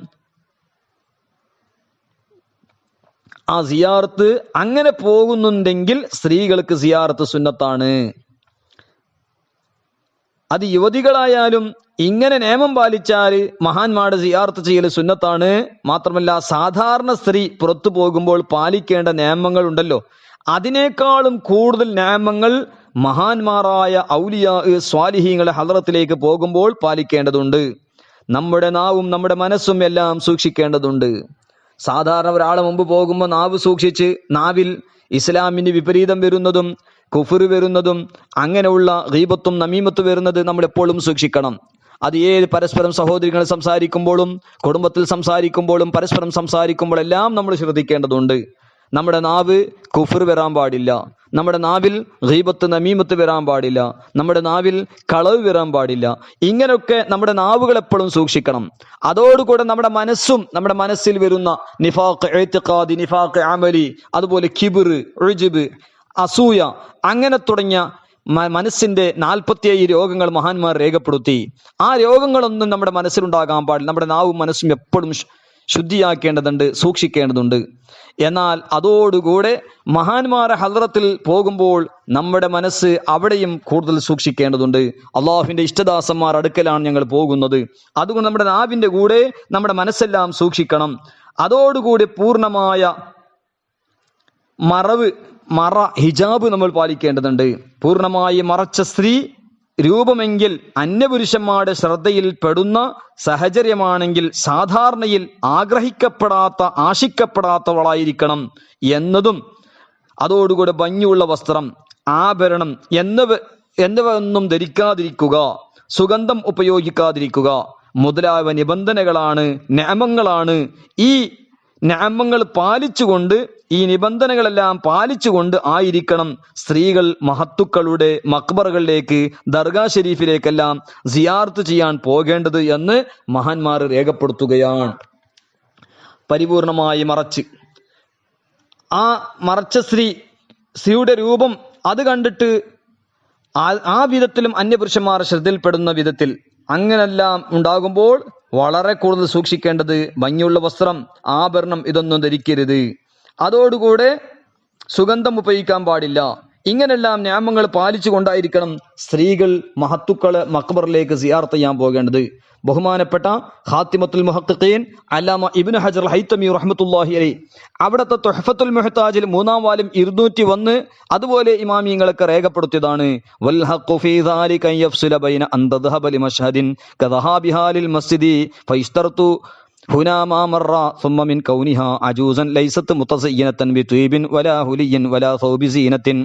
ആ സിയാറത്ത്. അങ്ങനെ പോകുന്നുണ്ടെങ്കിൽ സ്ത്രീകൾക്ക് സിയാറത്ത് സുന്നത്താണ്. അത് യുവതികളായാലും ഇങ്ങനെ നിയമം പാലിച്ചാൽ മഹാന്മാരുടെ സിയാറത്ത് ചെയ്യൽ സുന്നത്താണ്. മാത്രമല്ല സാധാരണ സ്ത്രീ പുറത്തു പോകുമ്പോൾ പാലിക്കേണ്ട നിയമങ്ങൾ ഉണ്ടല്ലോ, അതിനേക്കാളും കൂടുതൽ നിയമങ്ങൾ മഹാന്മാരായ ഔലിയാ സ്വാലിഹീങ്ങളെ ഹദ്റത്തിലേക്ക് പോകുമ്പോൾ പാലിക്കേണ്ടതുണ്ട്. നമ്മുടെ നാവും നമ്മുടെ മനസ്സും എല്ലാം സൂക്ഷിക്കേണ്ടതുണ്ട്. സാധാരണ ഒരാളെ മുമ്പ് പോകുമ്പോൾ നാവ് സൂക്ഷിച്ച്, നാവിൽ ഇസ്ലാമിന് വിപരീതം വരുന്നതും കുഫ്ർ വരുന്നതും അങ്ങനെയുള്ള ഗീബത്തും നമീമത്തും വരുന്നത് നമ്മൾ എപ്പോഴും സൂക്ഷിക്കണം. അത് ഏത് പരസ്പരം സഹോദരികൾ സംസാരിക്കുമ്പോഴും കുടുംബത്തിൽ സംസാരിക്കുമ്പോഴും പരസ്പരം സംസാരിക്കുമ്പോഴെല്ലാം നമ്മൾ ശ്രദ്ധിക്കേണ്ടതുണ്ട്. നമ്മുടെ നാവ് കുഫ്ർ വരാൻ പാടില്ല, നമ്മുടെ നാവിൽ ഗീബത്ത് നമീമത്ത് വരാൻ പാടില്ല, നമ്മുടെ നാവിൽ കളവ് വരാൻ പാടില്ല. ഇങ്ങനെയൊക്കെ നമ്മുടെ നാവുകൾ എപ്പോഴും സൂക്ഷിക്കണം. അതോടുകൂടെ നമ്മുടെ മനസ്സും, നമ്മുടെ മനസ്സിൽ വരുന്ന നിഫാഖ് ഇഅ്തിഖാദി, നിഫാഖ് അമലി, അതുപോലെ കിബ്ർ, ഉജ്ബ്, അസൂയ, അങ്ങനെ തുടങ്ങിയ മനസ്സിന്റെ 47 രോഗങ്ങൾ മഹാന്മാർ രേഖപ്പെടുത്തി. ആ രോഗങ്ങളൊന്നും നമ്മുടെ മനസ്സിലുണ്ടാകാൻ പാടില്ല. നമ്മുടെ നാവും മനസ്സും എപ്പോഴും ശുദ്ധിയാക്കേണ്ടതുണ്ട്, സൂക്ഷിക്കേണ്ടതുണ്ട്. എന്നാൽ അതോടുകൂടെ മഹാന്മാരെ ഹദ്റത്തിൽ പോകുമ്പോൾ നമ്മുടെ മനസ്സ് അവിടെയും കൂടുതൽ സൂക്ഷിക്കേണ്ടതുണ്ട്. അള്ളാഹുവിൻ്റെ ഇഷ്ടദാസന്മാർ അടുക്കലാണ് ഞങ്ങൾ പോകുന്നത്, അതുകൊണ്ട് നമ്മുടെ നാവിൻ്റെ കൂടെ നമ്മുടെ മനസ്സെല്ലാം സൂക്ഷിക്കണം. അതോടുകൂടി പൂർണ്ണമായ ഹിജാബ് നമ്മൾ പാലിക്കേണ്ടതുണ്ട്. പൂർണ്ണമായി മറച്ച സ്ത്രീ രൂപമെങ്കിൽ അന്യപുരുഷന്മാരുടെ ശ്രദ്ധയിൽ പെടുന്ന സാഹചര്യമാണെങ്കിൽ സാധാരണയിൽ ആശിക്കപ്പെടാത്തവളായിരിക്കണം എന്നതും, അതോടുകൂടെ ഭംഗിയുള്ള വസ്ത്രം, ആഭരണം എന്നിവ ഒന്നും ധരിക്കാതിരിക്കുക, സുഗന്ധം ഉപയോഗിക്കാതിരിക്കുക മുതലായ നിബന്ധനകളാണ്, നിയമങ്ങളാണ്. ഈ നിയമങ്ങൾ പാലിച്ചുകൊണ്ട്, ഈ നിബന്ധനകളെല്ലാം പാലിച്ചുകൊണ്ട് ആയിരിക്കണം സ്ത്രീകൾ മഹത്തുക്കളുടെ മക്ബറുകളിലേക്ക്, ദർഗാ ഷരീഫിലേക്കെല്ലാം സിയാർത്ത് ചെയ്യാൻ പോകേണ്ടത് എന്ന് മഹാന്മാർ രേഖപ്പെടുത്തുകയാണ്. പരിപൂർണമായി മറച്ച്, ആ മറച്ച സ്ത്രീയുടെ രൂപം അത് കണ്ടിട്ട് ആ വിധത്തിലും അന്യപുരുഷന്മാർ ശ്രദ്ധയിൽപ്പെടുന്ന വിധത്തിൽ അങ്ങനെല്ലാം ഉണ്ടാകുമ്പോൾ വളരെ കൂടുതൽ സൂക്ഷിക്കേണ്ടത് ഭംഗിയുള്ള വസ്ത്രം, ആഭരണം ഇതൊന്നും ധരിക്കരുത്. അതോടുകൂടെ സുഗന്ധം ഉപയോഗിക്കാൻ പാടില്ല. ഇങ്ങനെല്ലാം നിയമങ്ങൾ പാലിച്ചു കൊണ്ടായിരിക്കണം സ്ത്രീകൾ മഹത്തുക്കളെ മഖ്ബറിലേക്ക് സിയാറത്ത് ചെയ്യാൻ പോകേണ്ടത്. ബഹുമാനപ്പെട്ട ഖാത്തിമത്തുൽ മുഹഖ്ഖീൻ അല്ലാമ ഇബ്നു ഹജർ ഹൈതമി റഹ്മത്തുള്ളാഹി അലൈഹി അവിടുത്തെ തുഹ്ഫത്തുൽ മുഹ്താജിൽ 3-ാം വാല്യം 201 അതുപോലെ ഇമാമിയങ്ങളൊക്കെ രേഖപ്പെടുത്തിയതാണ്. വൽ ഹഖ്ഖു ഫീ ദാലിക യഫ്സുല ബൈന അൻ തദ്ഹബ ലിമശ്ഹദിൻ കദഹാബിഹാ ലിൽ മസ്ജിദി ഫൈസ്തർതു ഹുനാ മാ മറ സുമ്മ മിൻ കൗനിഹാ അജൂസൻ ലൈസത്ത് മുതസയ്യിനതൻ ബിത്വീബിൻ വലാ ഹുലിയൻ വലാ സൗബി സീനത്തിൻ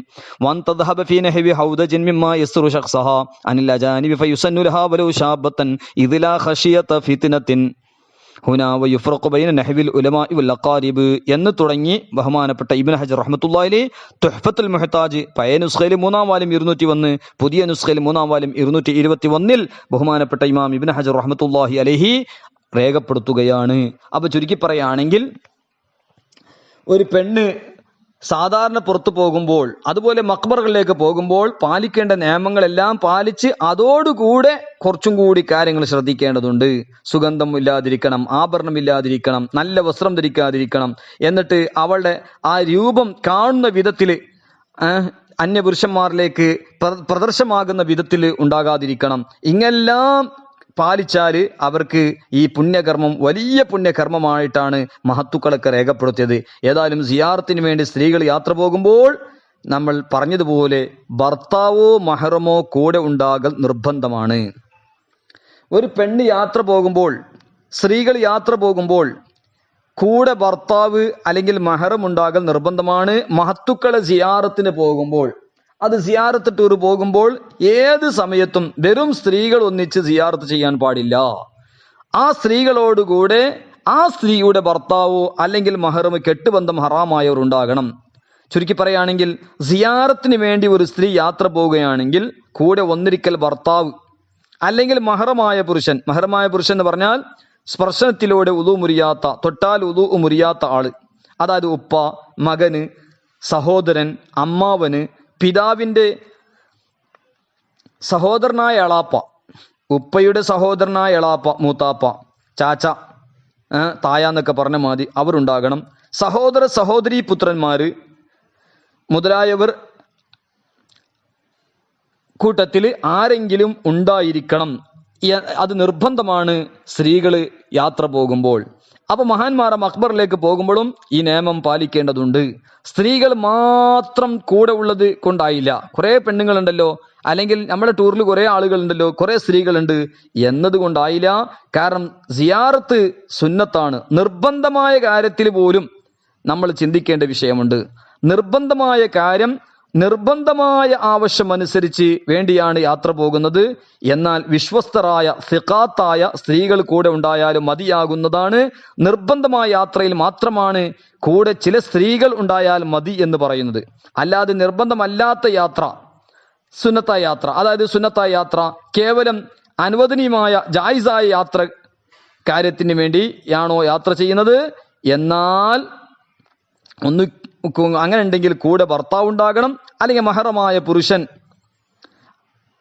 വൻ തദ്ഹബ ഫീ നഹവി ഹൗദജിൻ മിമ്മാ യസ്റു ശഖ്സഹാ അനിൽ അജാനിബി ഫയുസന്നു ലഹാ വലൗ ശാബത്തൻ ഇദ് ലാ ഖശിയത ഫിത്നത്തിൻ ഹുനാ വയുഫ്റഖു ബൈന നഹ്വിൽ ഉലമാഇ വൽ അഖാരിബ് എന്ന് തുടങ്ങി ബഹുമാനപ്പെട്ട ഇബ്നു ഹജർ റഹ്മത്തുള്ളാഹി അലൈഹി തുഹ്ഫത്തുൽ മുഹ്താജ് പഴയ നുസ്ഖയിൽ 3-ാം വാല്യം 201 പുതിയ നുസ്ഖയിൽ 3-ാം വാല്യം 221 ബഹുമാനപ്പെട്ട ഇമാം ഇബ്നു ഹജർ റഹ്മത്തുള്ളാഹി അലൈഹി രേഖപ്പെടുത്തുകയാണ്. അപ്പൊ ചുരുക്കി പറയുകയാണെങ്കിൽ ഒരു പെണ്ണ് സാധാരണ പുറത്തു പോകുമ്പോൾ അതുപോലെ മഖ്ബറുകളിലേക്ക് പോകുമ്പോൾ പാലിക്കേണ്ട നിയമങ്ങളെല്ലാം പാലിച്ച് അതോടുകൂടെ കുറച്ചും കൂടി കാര്യങ്ങൾ ശ്രദ്ധിക്കേണ്ടതുണ്ട്. സുഗന്ധം ഇല്ലാതിരിക്കണം, ആഭരണം ഇല്ലാതിരിക്കണം, നല്ല വസ്ത്രം ധരിക്കാതിരിക്കണം. എന്നിട്ട് അവളുടെ ആ രൂപം കാണുന്ന വിധത്തിൽ അന്യപുരുഷന്മാരിലേക്ക് പ്രദർശമാകുന്ന വിധത്തിൽ ഉണ്ടാകാതിരിക്കണം. ഇങ്ങെല്ലാം പാലിച്ചാൽ അവർക്ക് ഈ പുണ്യകർമ്മം വലിയ പുണ്യകർമ്മമായിട്ടാണ് മഹത്തുക്കളൊക്കെ രേഖപ്പെടുത്തിയത്. ഏതായാലും സിയാറത്തിന് വേണ്ടി സ്ത്രീകൾ യാത്ര പോകുമ്പോൾ നമ്മൾ പറഞ്ഞതുപോലെ ഭർത്താവോ മഹറമോ കൂടെ ഉണ്ടാകൽ നിർബന്ധമാണ്. ഒരു പെണ്ണ് യാത്ര പോകുമ്പോൾ, സ്ത്രീകൾ യാത്ര പോകുമ്പോൾ കൂടെ ഭർത്താവ് അല്ലെങ്കിൽ മഹറം ഉണ്ടാകൽ നിർബന്ധമാണ്. മഹത്തുക്കളെ സിയാറത്തിന് പോകുമ്പോൾ, അത് സിയാറത്ത് ടൂർ പോകുമ്പോൾ ഏത് സമയത്തും വെറും സ്ത്രീകൾ ഒന്നിച്ച് സിയാറത്ത് ചെയ്യാൻ പാടില്ല. ആ സ്ത്രീകളോടുകൂടെ ആ സ്ത്രീയുടെ ഭർത്താവോ അല്ലെങ്കിൽ മഹറമോ കെട്ടുബന്ധം ഹറാമായവർ ഉണ്ടാകണം. ചുരുക്കി പറയുകയാണെങ്കിൽ സിയാറത്തിന് വേണ്ടി ഒരു സ്ത്രീ യാത്ര പോവുകയാണെങ്കിൽ കൂടെ ഒന്നിരിക്കൽ ഭർത്താവ് അല്ലെങ്കിൽ മഹറമായ പുരുഷൻ. മഹറമായ പുരുഷൻ എന്ന് പറഞ്ഞാൽ സ്പർശനത്തിലൂടെ ഉളു മുറിയാത്ത, തൊട്ടാൽ ഉളു മുറിയാത്ത ആള്, അതായത് ഉപ്പ, മകന്, സഹോദരൻ, അമ്മാവന്, പിതാവിൻ്റെ സഹോദരനായ എളാപ്പ, ഉപ്പയുടെ സഹോദരനായ എളാപ്പ, മൂത്താപ്പ, ചാച്ച, തായ എന്നൊക്കെ പറഞ്ഞ മാതി അവരുണ്ടാകണം. സഹോദര സഹോദരീ പുത്രന്മാര് മുതലായവർ കൂട്ടത്തിൽ ആരെങ്കിലും ഉണ്ടായിരിക്കണം. അത് നിർബന്ധമാണ് സ്ത്രീകൾ യാത്ര പോകുമ്പോൾ. അപ്പൊ മഹാന്മാരെ മഖ്ബറിലേക്ക് പോകുമ്പോഴും ഈ നിയമം പാലിക്കേണ്ടതുണ്ട്. സ്ത്രീകൾ മാത്രം കൂടെ ഉള്ളത് കൊണ്ടായില്ല. കുറെ പെണ്ണുങ്ങളുണ്ടല്ലോ, അല്ലെങ്കിൽ നമ്മുടെ ടൂറിൽ കുറെ ആളുകളുണ്ടല്ലോ, കുറെ സ്ത്രീകളുണ്ട് എന്നതുകൊണ്ടായില്ല. കാരണം സിയാറത്ത് സുന്നത്താണ്. നിർബന്ധമായ കാര്യത്തിൽ പോലും നമ്മൾ ചിന്തിക്കേണ്ട വിഷയമുണ്ട്. നിർബന്ധമായ കാര്യം, നിർബന്ധമായ ആവശ്യം അനുസരിച്ച് വേണ്ടിയാണ് യാത്ര പോകുന്നത്. എന്നാൽ വിശ്വസ്തരായ സിഖാത്തായ സ്ത്രീകൾ കൂടെ ഉണ്ടായാലും മതിയാകുന്നതാണ്. നിർബന്ധമായ യാത്രയിൽ മാത്രമാണ് കൂടെ ചില സ്ത്രീകൾ ഉണ്ടായാൽ മതി എന്ന് പറയുന്നത്. അല്ലാതെ നിർബന്ധമല്ലാത്ത യാത്ര, സുന്നത്തായ യാത്ര, അതായത് സുന്നത്തായ യാത്ര കേവലം അനുവദനീയമായ ജായിസായ യാത്ര കാര്യത്തിന് വേണ്ടിയാണോ യാത്ര ചെയ്യുന്നത്, എന്നാൽ ഒന്ന് അങ്ങനെ ഉണ്ടെങ്കിൽ കൂടെ ഭർത്താവ് ഉണ്ടാകണം, അല്ലെങ്കിൽ മഹറമായ പുരുഷൻ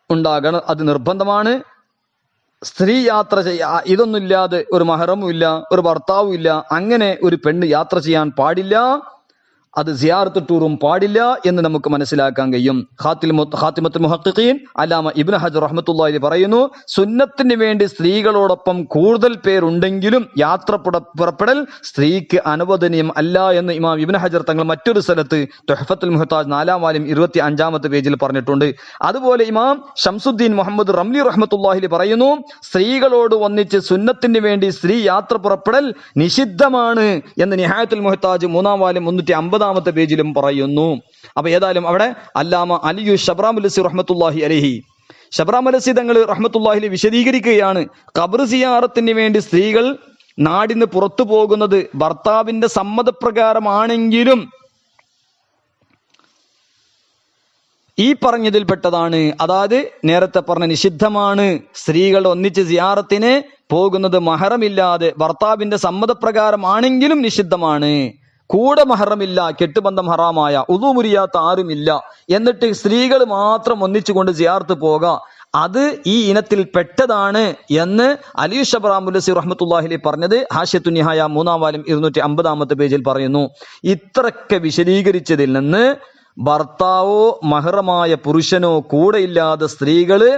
ഉണ്ടാകണം. അത് നിർബന്ധമാണ്. സ്ത്രീ യാത്ര ഇതൊന്നുമില്ലാതെ ഒരു മഹറമും ഇല്ല, ഒരു ഭർത്താവും ഇല്ല, അങ്ങനെ ഒരു പെണ്ണ് യാത്ര ചെയ്യാൻ പാടില്ല. അത് സിയാറത്ത് ടൂറും പാടില്ല എന്ന് നമുക്ക് മനസ്സിലാക്കാൻ കഴിയും. ഖാത്തിമത്തുൽ മുഹഖ്ഖീൻ അല്ലാമ ഇബ്നു ഹജർ റഹ്മത്തുള്ളാഹി പറയുന്നു, സുന്നത്തിന് വേണ്ടി സ്ത്രീകളോടൊപ്പം കൂടുതൽ പേരുണ്ടെങ്കിലും യാത്ര പുറപ്പെടൽ സ്ത്രീക്ക് അനുവദനീയം അല്ല എന്ന് ഇമാം ഇബ്നു ഹജർ തങ്ങൾ മറ്റൊരു സ്ഥലത്ത് തുഹ്ഫത്തുൽ മുഹ്താജ് 4-ാം വാല്യം 25-ാമത്തെ പേജിൽ പറഞ്ഞിട്ടുണ്ട്. അതുപോലെ ഇമാം ഷംസുദ്ദീൻ മുഹമ്മദ് റംലി റഹ്മത്തുള്ളാഹി പറയുന്നു, സ്ത്രീകളോട് ഒന്നിച്ച് സുന്നത്തിന് വേണ്ടി സ്ത്രീ യാത്ര പുറപ്പെടൽ നിഷിദ്ധമാണ് എന്ന് നിഹായത്തുൽ മുഹ്താജ് 3-ാം വാല്യം 350-ാമത്തെ പേജിലും പറയുന്നു. അപ്പൊ ഏതായാലും അവിടെ അല്ലാമ അലിയു ഷബ്രാമുലസി റഹ്മത്തുള്ളാഹി അലൈഹി, ഷബ്രാമുലസി തങ്ങൾ റഹ്മത്തുള്ളാഹി വിശദീകരിക്കുകയാണ്, ഖബർ സിയാറത്തിന് വേണ്ടി സ്ത്രീകൾ നാടിന് പുറത്തു പോകുന്നത് ഭർത്താവിന്റെ സമ്മതപ്രകാരമാണെങ്കിലും ഈ പറഞ്ഞതിൽപ്പെട്ടതാണ്. അതായത് നേരത്തെ പറഞ്ഞ നിഷിദ്ധമാണ്. സ്ത്രീകൾ ഒന്നിച്ച് സിയാറത്തിന് പോകുന്നത് മഹറമില്ലാതെ ഭർത്താവിന്റെ സമ്മതപ്രകാരമാണെങ്കിലും നിഷിദ്ധമാണ്. കൂടെ മഹറമില്ല, കെട്ടുബന്ധം ഹറാമായ, ഉളു മുറിയാത്ത ആരുമില്ല, എന്നിട്ട് സ്ത്രീകൾ മാത്രം ഒന്നിച്ചുകൊണ്ട് സിയാറത്ത് പോകാം, അത് ഈ ഇനത്തിൽ പെട്ടതാണ് എന്ന് അലി ഷബ്റാമുല്ലസി റഹ്മത്തുള്ളാഹി പറഞ്ഞത് ഹാഷിയത്തുൻ നിഹായ 3-ാം വാല്യം 250-ാമത്തെ പേജിൽ പറയുന്നു. ഇത്രയൊക്കെ വിശദീകരിച്ചതിൽ നിന്ന് ഭർത്താവോ മഹറമായ പുരുഷനോ കൂടെയില്ലാതെ സ്ത്രീകള്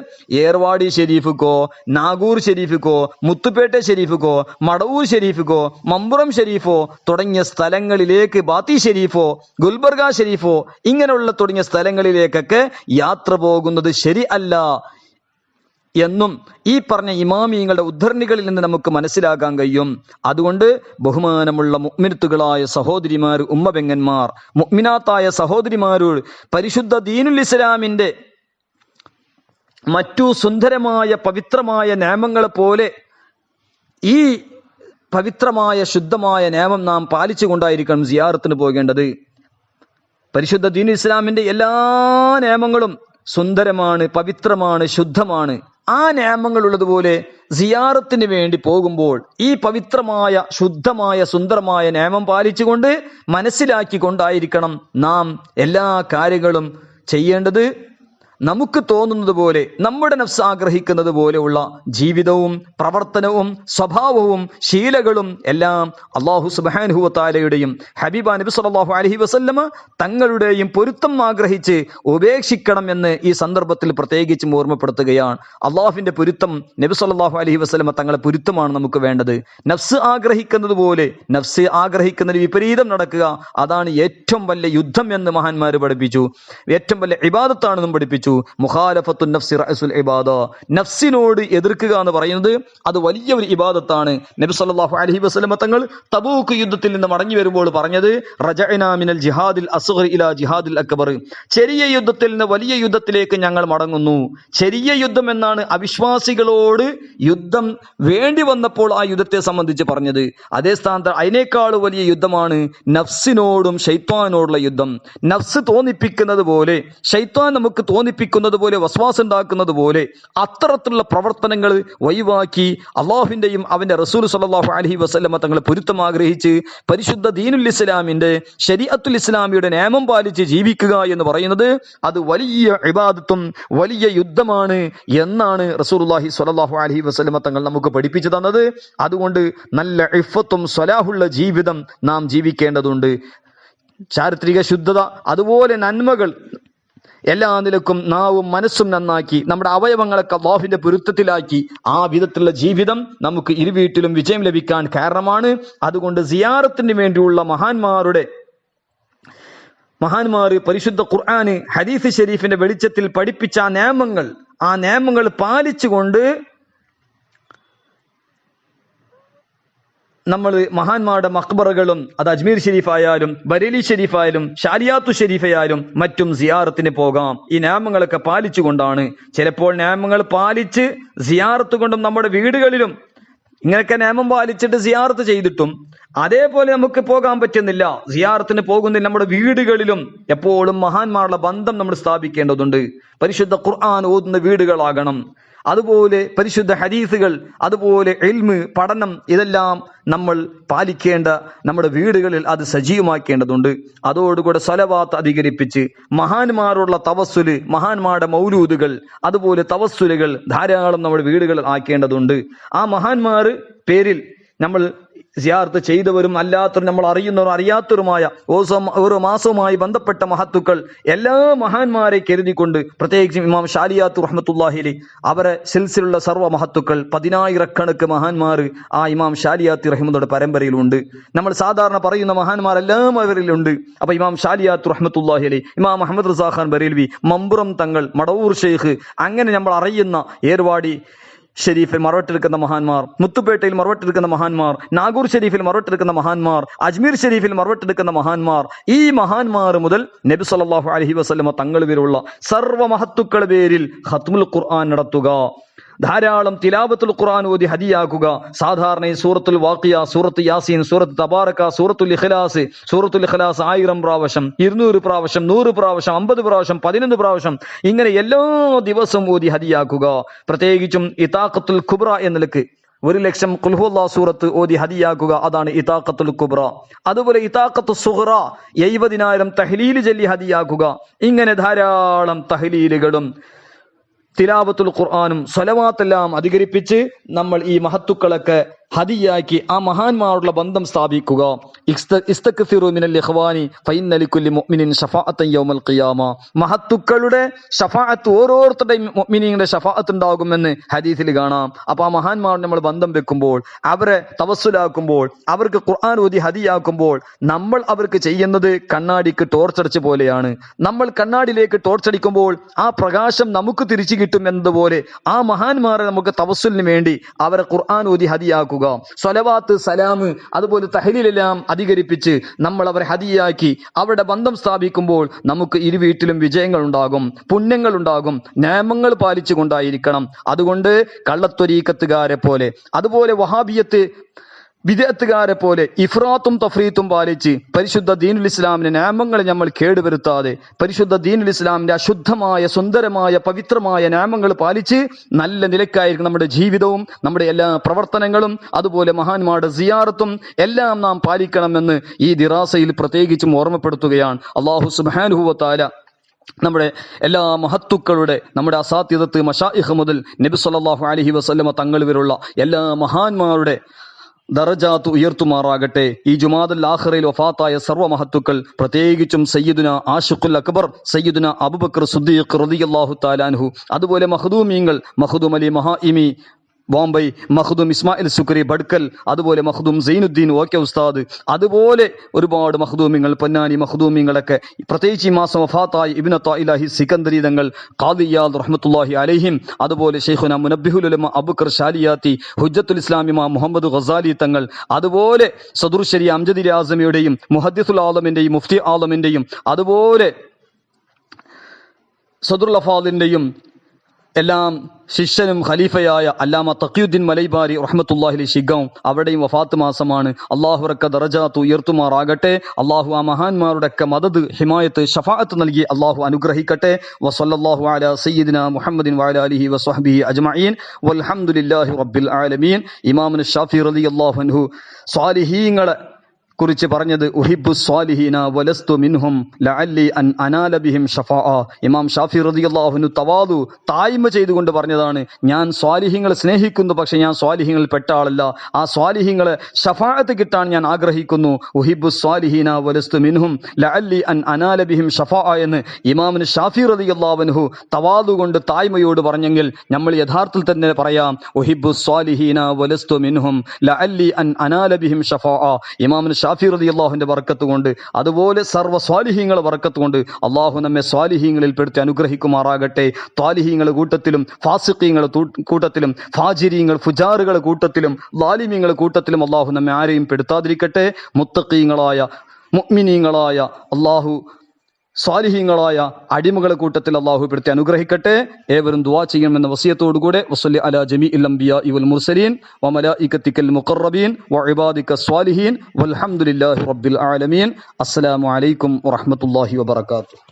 ഏർവാടി ഷെരീഫിക്കോ നാഗൂർ ഷെരീഫിക്കോ മുത്തുപേട്ട ഷെരീഫിക്കോ മടവൂർ ഷെരീഫിക്കോ മമ്പുറം ഷെരീഫോ തുടങ്ങിയ സ്ഥലങ്ങളിലേക്ക്, ബാത്തി ഷെരീഫോ ഗുൽബർഗ ഷെരീഫോ ഇങ്ങനെയുള്ള തുടങ്ങിയ സ്ഥലങ്ങളിലേക്കൊക്കെ യാത്ര പോകുന്നത് ശരി അല്ല എന്നും ഈ പറഞ്ഞ ഇമാമിയങ്ങളുടെ ഉദ്ധരണികളിൽ നിന്ന് നമുക്ക് മനസ്സിലാക്കാൻ കഴിയും. അതുകൊണ്ട് ബഹുമാനമുള്ള മുഅ്മിനത്തുകളായ സഹോദരിമാർ, ഉമ്മബെങ്ങന്മാർ, മുഅ്മിനാത്തായ സഹോദരിമാരോട് പരിശുദ്ധ ദീനുൽ ഇസ്ലാമിന്റെ മറ്റു സുന്ദരമായ പവിത്രമായ നിയമങ്ങളെ പോലെ ഈ പവിത്രമായ ശുദ്ധമായ നിയമം നാം പാലിച്ചുകൊണ്ടായിരിക്കണം സിയാറത്തിന് പോകേണ്ടത്. പരിശുദ്ധ ദീനുൽ ഇസ്ലാമിന്റെ എല്ലാ നിയമങ്ങളും സുന്ദരമാണ്, പവിത്രമാണ്, ശുദ്ധമാണ്. ആ നിയമങ്ങളുള്ളതുപോലെ സിയാറത്തിന് വേണ്ടി പോകുമ്പോൾ ഈ പവിത്രമായ ശുദ്ധമായ സുന്ദരമായ നിയമം പാലിച്ചുകൊണ്ട് മനസ്സിലാക്കിക്കൊണ്ടായിരിക്കണം നാം എല്ലാ കാര്യങ്ങളും ചെയ്യേണ്ടത്. നമുക്ക് തോന്നുന്നത് പോലെ, നമ്മുടെ നഫ്സ് ആഗ്രഹിക്കുന്നത് പോലെയുള്ള ജീവിതവും പ്രവർത്തനവും സ്വഭാവവും ശീലകളും എല്ലാം അല്ലാഹു സുബ്ഹാനഹു വ തആലയുടെയും ഹബീബ നബി സല്ലല്ലാഹു അലൈഹി വസല്ലമ തങ്ങളുടെയും പൊരുത്തം ആഗ്രഹിച്ച് ഉപേക്ഷിക്കണം എന്ന് ഈ സന്ദർഭത്തിൽ പ്രത്യേകിച്ചും ഓർമ്മപ്പെടുത്തുകയാണ്. അള്ളാഹുവിന്റെ പൊരുത്തം, നബി സല്ലല്ലാഹു അലൈഹി വസല്ലമ തങ്ങളെ പൊരുത്തമാണ് നമുക്ക് വേണ്ടത്. നഫ്സ് ആഗ്രഹിക്കുന്നത് പോലെ, നഫ്സ് ആഗ്രഹിക്കുന്നതിന് വിപരീതം നടക്കുക, അതാണ് ഏറ്റവും വലിയ യുദ്ധം എന്ന് മഹാന്മാർ പഠിപ്പിച്ചു. ഏറ്റവും വലിയ ഇബാദത്താണെന്നും പഠിപ്പിച്ചു. മുഖാലഫത്തുൻ നഫ്സി റഅസുൽ ഇബാദ, നഫ്സിനോട് എതിർക്കുക എന്ന് പറയുന്നത് അത് വലിയ ഒരു ഇബാദത്താണ്. നബി സല്ലല്ലാഹു അലൈഹി വസല്ലമ തങ്ങൾ തബൂക്ക് യുദ്ധത്തിൽ നിന്ന് മടങ്ങി വരുമ്പോൾ പറഞ്ഞത് റജഅനാ മിനൽ ജിഹാദിൽ അസ്ഗർ ഇലാ ജിഹാദിൽ അക്ബർ, ചെറിയ യുദ്ധത്തിൽ നിന്ന് വലിയ യുദ്ധത്തിലേക്ക് ഞങ്ങൾ മടങ്ങുന്നു. ചെറിയ യുദ്ധം എന്നാണ് അവിശ്വാസികളോട് യുദ്ധം വേണ്ടി വന്നപ്പോൾ ആ യുദ്ധത്തെ സംബന്ധിച്ച് പറഞ്ഞത്. അതേ സ്ഥാനത്ത് അതിനേക്കാൾ വലിയ യുദ്ധമാണ് നഫ്സിനോടും ശൈത്വാനോടുള്ള യുദ്ധം. നഫ്സ് തോന്നിപ്പിക്കുന്നത് പോലെ, ശൈത്വാൻ നമുക്ക് തോന്നിപ്പിക്കുന്നത് പോലെ, വസ്വാസ് ഉണ്ടാക്കുന്നത് പോലെ അത്തരത്തിലുള്ള പ്രവർത്തനങ്ങൾ ഒഴിവാക്കി അള്ളാഹുവിന്റെയും അവന്റെ റസൂൽ സല്ലല്ലാഹു അലൈഹി വസല്ലമ തങ്ങളെ പൊരുത്തം ആഗ്രഹിച്ച് പരിശുദ്ധ ദീനുൽ ഇസ്ലാമിന്റെ ശരീഅത്തുൽ ഇസ്ലാമിയുടെ നിയമം പാലിച്ച് ജീവിക്കുക എന്ന് പറയുന്നത് അത് വലിയ ഇബാദത്തും വലിയ യുദ്ധമാണ് എന്നാണ് റസൂലുള്ളാഹി സ്വല്ലല്ലാഹു അലൈഹി വസല്ലമ തങ്ങൾ നമുക്ക് പഠിപ്പിച്ചു തന്നത്. അതുകൊണ്ട് നല്ല ഇഫ്ഫത്തും സ്വലാഹുള്ള ജീവിതം നാം ജീവിക്കേണ്ടതുണ്ട്. ചാരിത്രിക ശുദ്ധത, അതുപോലെ നന്മകൾ, എല്ലാ നിലക്കും നാവും മനസ്സും നന്നാക്കി നമ്മുടെ അവയവങ്ങളൊക്കെ അല്ലാഹുവിന്റെ പൊരുത്തത്തിലാക്കി ആ വിധത്തിലുള്ള ജീവിതം നമുക്ക് ഇരുവീട്ടിലും വിജയം ലഭിക്കാൻ കാരണമാണ്. അതുകൊണ്ട് സിയാറത്തിന് വേണ്ടിയുള്ള മഹാന്മാർ പരിശുദ്ധ ഖുർആന് ഹദീസ് ഷരീഫിന്റെ വെളിച്ചത്തിൽ പഠിപ്പിച്ച ആ നിയമങ്ങൾ പാലിച്ചുകൊണ്ട് നമ്മൾ മഹാന്മാരുടെ മഖ്ബറകളും, അത് അജ്മീർ ഷരീഫായാലും ബരേലി ഷരീഫായാലും ഷാരിയാത്തു ഷരീഫായാലും മറ്റും സിയാറത്തിന് പോകാം. ഈ നിയമങ്ങളൊക്കെ പാലിച്ചുകൊണ്ടാണ്. ചിലപ്പോൾ നിയമങ്ങൾ പാലിച്ച് സിയാറത്ത് കൊണ്ടും നമ്മുടെ വീടുകളിലും ഇങ്ങനെയൊക്കെ നിയമം പാലിച്ചിട്ട് സിയാറത്ത് ചെയ്തിട്ടും അതേപോലെ നമുക്ക് പോകാൻ പറ്റുന്നില്ല, സിയാറത്തിന് പോകുന്നില്ല. നമ്മുടെ വീടുകളിലും എപ്പോഴും മഹാന്മാരുടെ ബന്ധം നമ്മൾ സ്ഥാപിക്കേണ്ടതുണ്ട്. പരിശുദ്ധ ഖുർആൻ ഓതുന്ന വീടുകളാകണം. അതുപോലെ പരിശുദ്ധ ഹദീസുകൾ, അതുപോലെ ഇൽമ് പഠനം, ഇതെല്ലാം നമ്മൾ പാലിക്കേണ്ട നമ്മുടെ വീടുകളിൽ അത് സജീവമാക്കേണ്ടതുണ്ട്. അതോടുകൂടെ സ്വലവാത്ത് അധികരിപ്പിച്ച് മഹാന്മാരുള്ള തവസ്സുല്, മഹാന്മാരുടെ മൗലൂദുകൾ, അതുപോലെ തവസ്സുലുകൾ ധാരാളം നമ്മുടെ വീടുകളിൽ ആക്കേണ്ടതുണ്ട്. ആ മഹാന്മാർ പേരിൽ നമ്മൾ സിയാറത്ത് ചെയ്തവരും അല്ലാത്തവരും, നമ്മൾ അറിയുന്നവരും അറിയാത്തവരുമായ ഓരോ മാസവുമായി ബന്ധപ്പെട്ട മഹത്തുക്കൾ, എല്ലാ മഹാന്മാരെ കരുതിക്കൊണ്ട്, പ്രത്യേകിച്ചും ഇമാം ഷാലിയാത്ത് റഹ്മത്തുള്ളാഹി അലൈഹി അവരെ സിൽസിലുള്ള സർവ്വ മഹത്തുക്കൾ 10,000 മഹാന്മാർ ആ ഇമാം ഷാലിയാത്തി റഹിമയുടെ പരമ്പരയിലുണ്ട്. നമ്മൾ സാധാരണ പറയുന്ന മഹാന്മാരെല്ലാം അവരിലുണ്ട്. അപ്പൊ ഇമാം ഷാലിയാത്ത് റഹ്മത്തുള്ളാഹി അലൈഹി, ഇമാം മുഹമ്മദ് റസാ ഖാൻ ബറേൽവി, മമ്പുറം തങ്ങൾ, മടവൂർ ഷെയ്ഖ്, അങ്ങനെ നമ്മൾ അറിയുന്ന ഏർവാടി ഷെരീഫിൽ മറവട്ടെടുക്കുന്ന മഹാന്മാർ, മുത്തുപേട്ടയിൽ മറവട്ടെടുക്കുന്ന മഹാന്മാർ, നാഗൂർ ഷെരീഫിൽ മറവട്ടെടുക്കുന്ന മഹാന്മാർ, അജ്മീർ ഷെരീഫിൽ മറവട്ടെടുക്കുന്ന മഹാന്മാർ, ഈ മഹാന്മാർ മുതൽ നബി സല്ലല്ലാഹു അലൈഹി വസല്ലമ തങ്ങൾ വരെയുള്ള സർവ്വ മഹത്തുക്കളുടെ പേരിൽ ഖത്മുൽ ഖുർആൻ നടത്തുക, ധാരാളം തിലാവത്തുൽ ഖുർആൻ ഓതി ഹദിയാക്കുക. സാധാരണ സൂറത്തുൽ വാഖിയ, സൂറത്ത് യാസീൻ, സൂറത്ത് തബാറക, സൂറത്തുൽ ഇഖ്ലാസ് 1000 പ്രാവശ്യം, 200 പ്രാവശ്യം, 100 പ്രാവശ്യം, 50 പ്രാവശ്യം, 11 പ്രാവശ്യം, ഇങ്ങനെ എല്ലാ ദിവസവും ഓതി ഹദിയാക്കുക. പ്രത്യേകിച്ചും ഇതാഖത്തുൽ കുബ്ര എന്ന നിലക്ക് 1,00,000 ഖുൽ ഹുവല്ലാഹ് സൂറത്ത് ഓതി ഹദിയാക്കുക. അതാണ് ഇതാഖത്തുൽ കുബ്ര. അതുപോലെ ഇതാഖത്തു സുഗ്റ 70,000 തഹ്ലീൽ ചൊല്ലി ഹദിയാക്കുക. ഇങ്ങനെ ധാരാളം തഹ്ലീലുകളും തിലാവത്തുൽ ഖുർആനും സ്വലവാത്തെല്ലാം അധികരിപ്പിച്ച് നമ്മൾ ഈ മഹത്തുക്കളൊക്കെ ഹദിയാക്കി ആ മഹാന്മാരുള്ള ബന്ധം സ്ഥാപിക്കുക. ഇസ്തക്സിറു മിനൽ ഇഖ്വാനി ഫഇന്ന ലികുല്ലി മുഅ്മിനിൻ ശഫാഅത്തൻ യൗമൽ ഖിയാമ. മഹത്തുക്കളുടെ ശഫാഅത്ത് ഓരോരുത്തരുടെയും മുഅ്മിനീങ്ങളുടെ ശഫാഅത്ത് ഉണ്ടാകുമെന്ന് ഹദീസിൽ കാണാം. അപ്പോൾ ആ മഹാന്മാരോട് നമ്മൾ ബന്ധം വെക്കുമ്പോൾ, അവരെ തവസ്സുലാക്കുമ്പോൾ, അവർക്ക് ഖുർആൻ ഓതി ഹദിയാക്കുമ്പോൾ നമ്മൾ അവർക്ക് ചെയ്യുന്നത് കണ്ണാടിക്ക് ടോർച്ചടിച്ച പോലെയാണ്. നമ്മൾ കണ്ണാടിയിലേക്ക് ടോർച്ചടിക്കുമ്പോൾ ആ പ്രകാശം നമുക്ക് തിരിച്ചു കിട്ടും എന്നതുപോലെ ആ മഹാന്മാരെ നമുക്ക് തവസ്സുലിന് വേണ്ടി അവരെ ഖുർആൻ ഓതി ഹദിയാക്കുക. സ്വലവാത്ത്, സലാമ്, അതുപോലെ തഹ്ലീലെല്ലാം അധികരിപ്പിച്ച് നമ്മൾ അവരെ ഹദിയാക്കി അവരുടെ ബന്ധം സ്ഥാപിക്കുമ്പോൾ നമുക്ക് ഇരു വീട്ടിലും വിജയങ്ങൾ ഉണ്ടാകും, പുണ്യങ്ങൾ ഉണ്ടാകും. നിയമങ്ങൾ പാലിച്ചുകൊണ്ടായിരിക്കണം. അതുകൊണ്ട് കള്ളത്വരീക്കത്തുകാരെ പോലെ, അതുപോലെ വഹാബിയത്ത് വിദഅത്തുകാരെ പോലെ ഇഫ്രാത്തും തഫ്രീത്തും പാലിച്ച് പരിശുദ്ധ ദീനുൽ ഇസ്ലാമിന്റെ നിയമങ്ങൾ നമ്മൾ കേടുവരുത്താതെ, പരിശുദ്ധ ദീനുൽ ഇസ്ലാമിന്റെ അശുദ്ധമായ സുന്ദരമായ പവിത്രമായ നിയമങ്ങൾ പാലിച്ച് നല്ല നിലക്കായിരിക്കും നമ്മുടെ ജീവിതവും നമ്മുടെ എല്ലാ പ്രവർത്തനങ്ങളും. അതുപോലെ മഹാന്മാരുടെ സിയാറത്തും എല്ലാം നാം പാലിക്കണമെന്ന് ഈ ദിറാസയിൽ പ്രത്യേകിച്ചും ഓർമ്മപ്പെടുത്തുകയാണ്. അല്ലാഹു സുബ്ഹാനഹു വ തആല നമ്മുടെ എല്ലാ മഹത്തുക്കളുടെ, നമ്മുടെ അസാത്തിദത്ത് മശായിഖ് മുതൽ നബി സല്ലല്ലാഹു അലൈഹി വസല്ലമ തങ്ങൾ വരെയുള്ള എല്ലാ മഹാന്മാരുടെ ദറജാത്ത് ഉയർത്തുമാറാകട്ടെ. ഈ ജുമാദുൽ ആഖിറയിൽ വഫാത്തായ സർവ്വ മഹത്തുക്കൾ, പ്രത്യേകിച്ചും സയ്യിദുന ആഷിഖുൽ അക്ബർ സയ്യിദുന അബൂബക്കർ സിദ്ദീഖ് റളിയല്ലാഹു തആല അൻഹു, അതുപോലെ മഖ്ദൂമീങ്ങൾ, മഖ്ദൂം അലി മഹാഇമി ബോംബെ, മഖ്ദൂം ഇസ്മായിൽ സുക്രി ബഡ്കൽ, അതുപോലെ മഖ്ദൂം സൈനുദ്ദീൻ ഓക്കെ ഉസ്താദ്, അതുപോലെ ഒരുപാട് മഖ്ദൂമിങ്ങൾ, പൊന്നാനി മഖ്ദൂമിങ്ങളൊക്കെ, പ്രത്യേകിച്ച് ഈ മാസം വഫാത്തായ ഇബ്നു അത്താഇല്ലാഹി സിക്കന്ദരി തങ്ങൾ, ഖാദി ഇയാദ് റഹ്മത്തുള്ളാഹി അലൈഹിം, അതുപോലെ ശൈഖുന മുനബ്ബിഹുൽ ഉലമ അബൂബക്കർ ഷാലിയാത്തി, ഹുജ്ജത്തുൽ ഇസ്ലാം ഇമാം മുഹമ്മദ് ഗസാലി തങ്ങൾ, അതുപോലെ സദറുൽ ശരിയ അംജദി ആസമിയുടെയും മുഹദ്ദിസുൽ ആലമിന്റെയും മുഫ്തി ആലമിന്റെയും, അതുപോലെ സദറുൽ അഫാദിന്റെയും എല്ലാം ശിഷ്യനും ഖലീഫയായ അല്ലാമ തഖിയുദ്ദീൻ മലൈബാരി റഹ്മത്തുള്ളാഹി അലൈഹി ശിഗാവും അവിടെയും വഫാത്ത് മാസമാണ്. അള്ളാഹുറക്ക ദറജാത്ത് ഉയർത്തുമാറാകട്ടെ. അള്ളാഹു ആ മഹാന്മാരുടെയൊക്കെ മദദ്, ഹിമായത്ത്, ഷഫാഅത്ത് നൽകി അള്ളാഹു അനുഗ്രഹിക്കട്ടെ. വസല്ലല്ലാഹു അലാ സയ്യിദിന മുഹമ്മദിൻ വഅലാ ആലിഹി വസ്വഹ്ബിഹി അജ്മഈൻ വൽഹംദുലില്ലാഹി റബ്ബിൽ ആലമീൻ. ഇമാമുന ശാഫി റളിയല്ലാഹു അൻഹു സ്വാലിഹീങ്ങളെ കുറിച്ച് പറഞ്ഞത് ഉഹിബ്ബു സ്വാലിഹീന വലസ്തു മിൻഹും ലഅല്ലി അൻ അനാല ബിഹിം ഷഫാഅ. ഇമാം ഷാഫി റളിയല്ലാഹു അൻഹു തവാദു, താഴ്മ ചെയ്തുകൊണ്ട് പറഞ്ഞതാണ്, ഞാൻ സ്വാലിഹീങ്ങളെ സ്നേഹിക്കുന്നു, പക്ഷെ ഞാൻ സ്വാലിഹീങ്ങളിൽ പെട്ട ആളല്ല. ആ സ്വാലിഹീങ്ങളെ ഷഫാഅത്ത് കിട്ടാൻ ഞാൻ ആഗ്രഹിക്കുന്നു. ഉഹിബ്ബു സ്വാലിഹീന വലസ്തു മിൻഹും ലഅല്ലി അൻ അനാല ബിഹിം ഷഫാഅ എന്ന് ഇമാമിന് ഷാഫി റളിയല്ലാഹു അൻഹു തവാദു കൊണ്ട് താഴ്മയോട് പറഞ്ഞെങ്കിൽ നമ്മൾ യഥാർത്ഥത്തിൽ തന്നെ പറയാം ഉഹിബ്ബു സ്വാലിഹീന വലസ്തു മിൻഹും ലഅല്ലി അൻ അനാല ബിഹിം ഷഫാഅ. ഇമാമിന് ഷാഫി റളിയല്ലാഹുവിന്റെ ബർക്കത്ത് കൊണ്ട്, അതുപോലെ സർവ്വ സ്വാലിഹീങ്ങളെ ബർക്കത്ത് കൊണ്ട് അള്ളാഹു നമ്മെ സ്വാലിഹീങ്ങളിൽ പെടുത്തി അനുഗ്രഹിക്കുമാറാകട്ടെ. ത്വാലിഹീങ്ങളുടെ കൂട്ടത്തിലും ഫാസിഖീങ്ങളുടെ കൂട്ടത്തിലും ഫാജിരീങ്ങൾ ഫുജാറുകളുടെ കൂട്ടത്തിലും ലാലിമീങ്ങളുടെ കൂട്ടത്തിലും അള്ളാഹു നമ്മെ ആരെയും പെടുത്താതിരിക്കട്ടെ. മുത്തഖീങ്ങളായ മുഅ്മിനീങ്ങളായ അള്ളാഹു സ്വാലിഹീങ്ങളായ അടിമകളെ കൂട്ടത്തിൽ അള്ളാഹു പെടുത്തി അനുഗ്രഹിക്കട്ടെ. ഏവരും ദുആ ചെയ്യണമെന്ന വസിയത്തോടുകൂടെ വസല്ലി അലാ ജമീഇൽ അംബിയാഇ വൽ മുർസലീൻ വ മലായികതിക്കൽ മുഖറബീൻ വ ഇബാദിക സ്വാലിഹീൻ വൽഹംദുലില്ലാഹി റബ്ബിൽ ആലമീൻ. അസ്സലാമു അലൈക്കും വറഹ്മത്തുള്ളാഹി വബറകാതുഹു.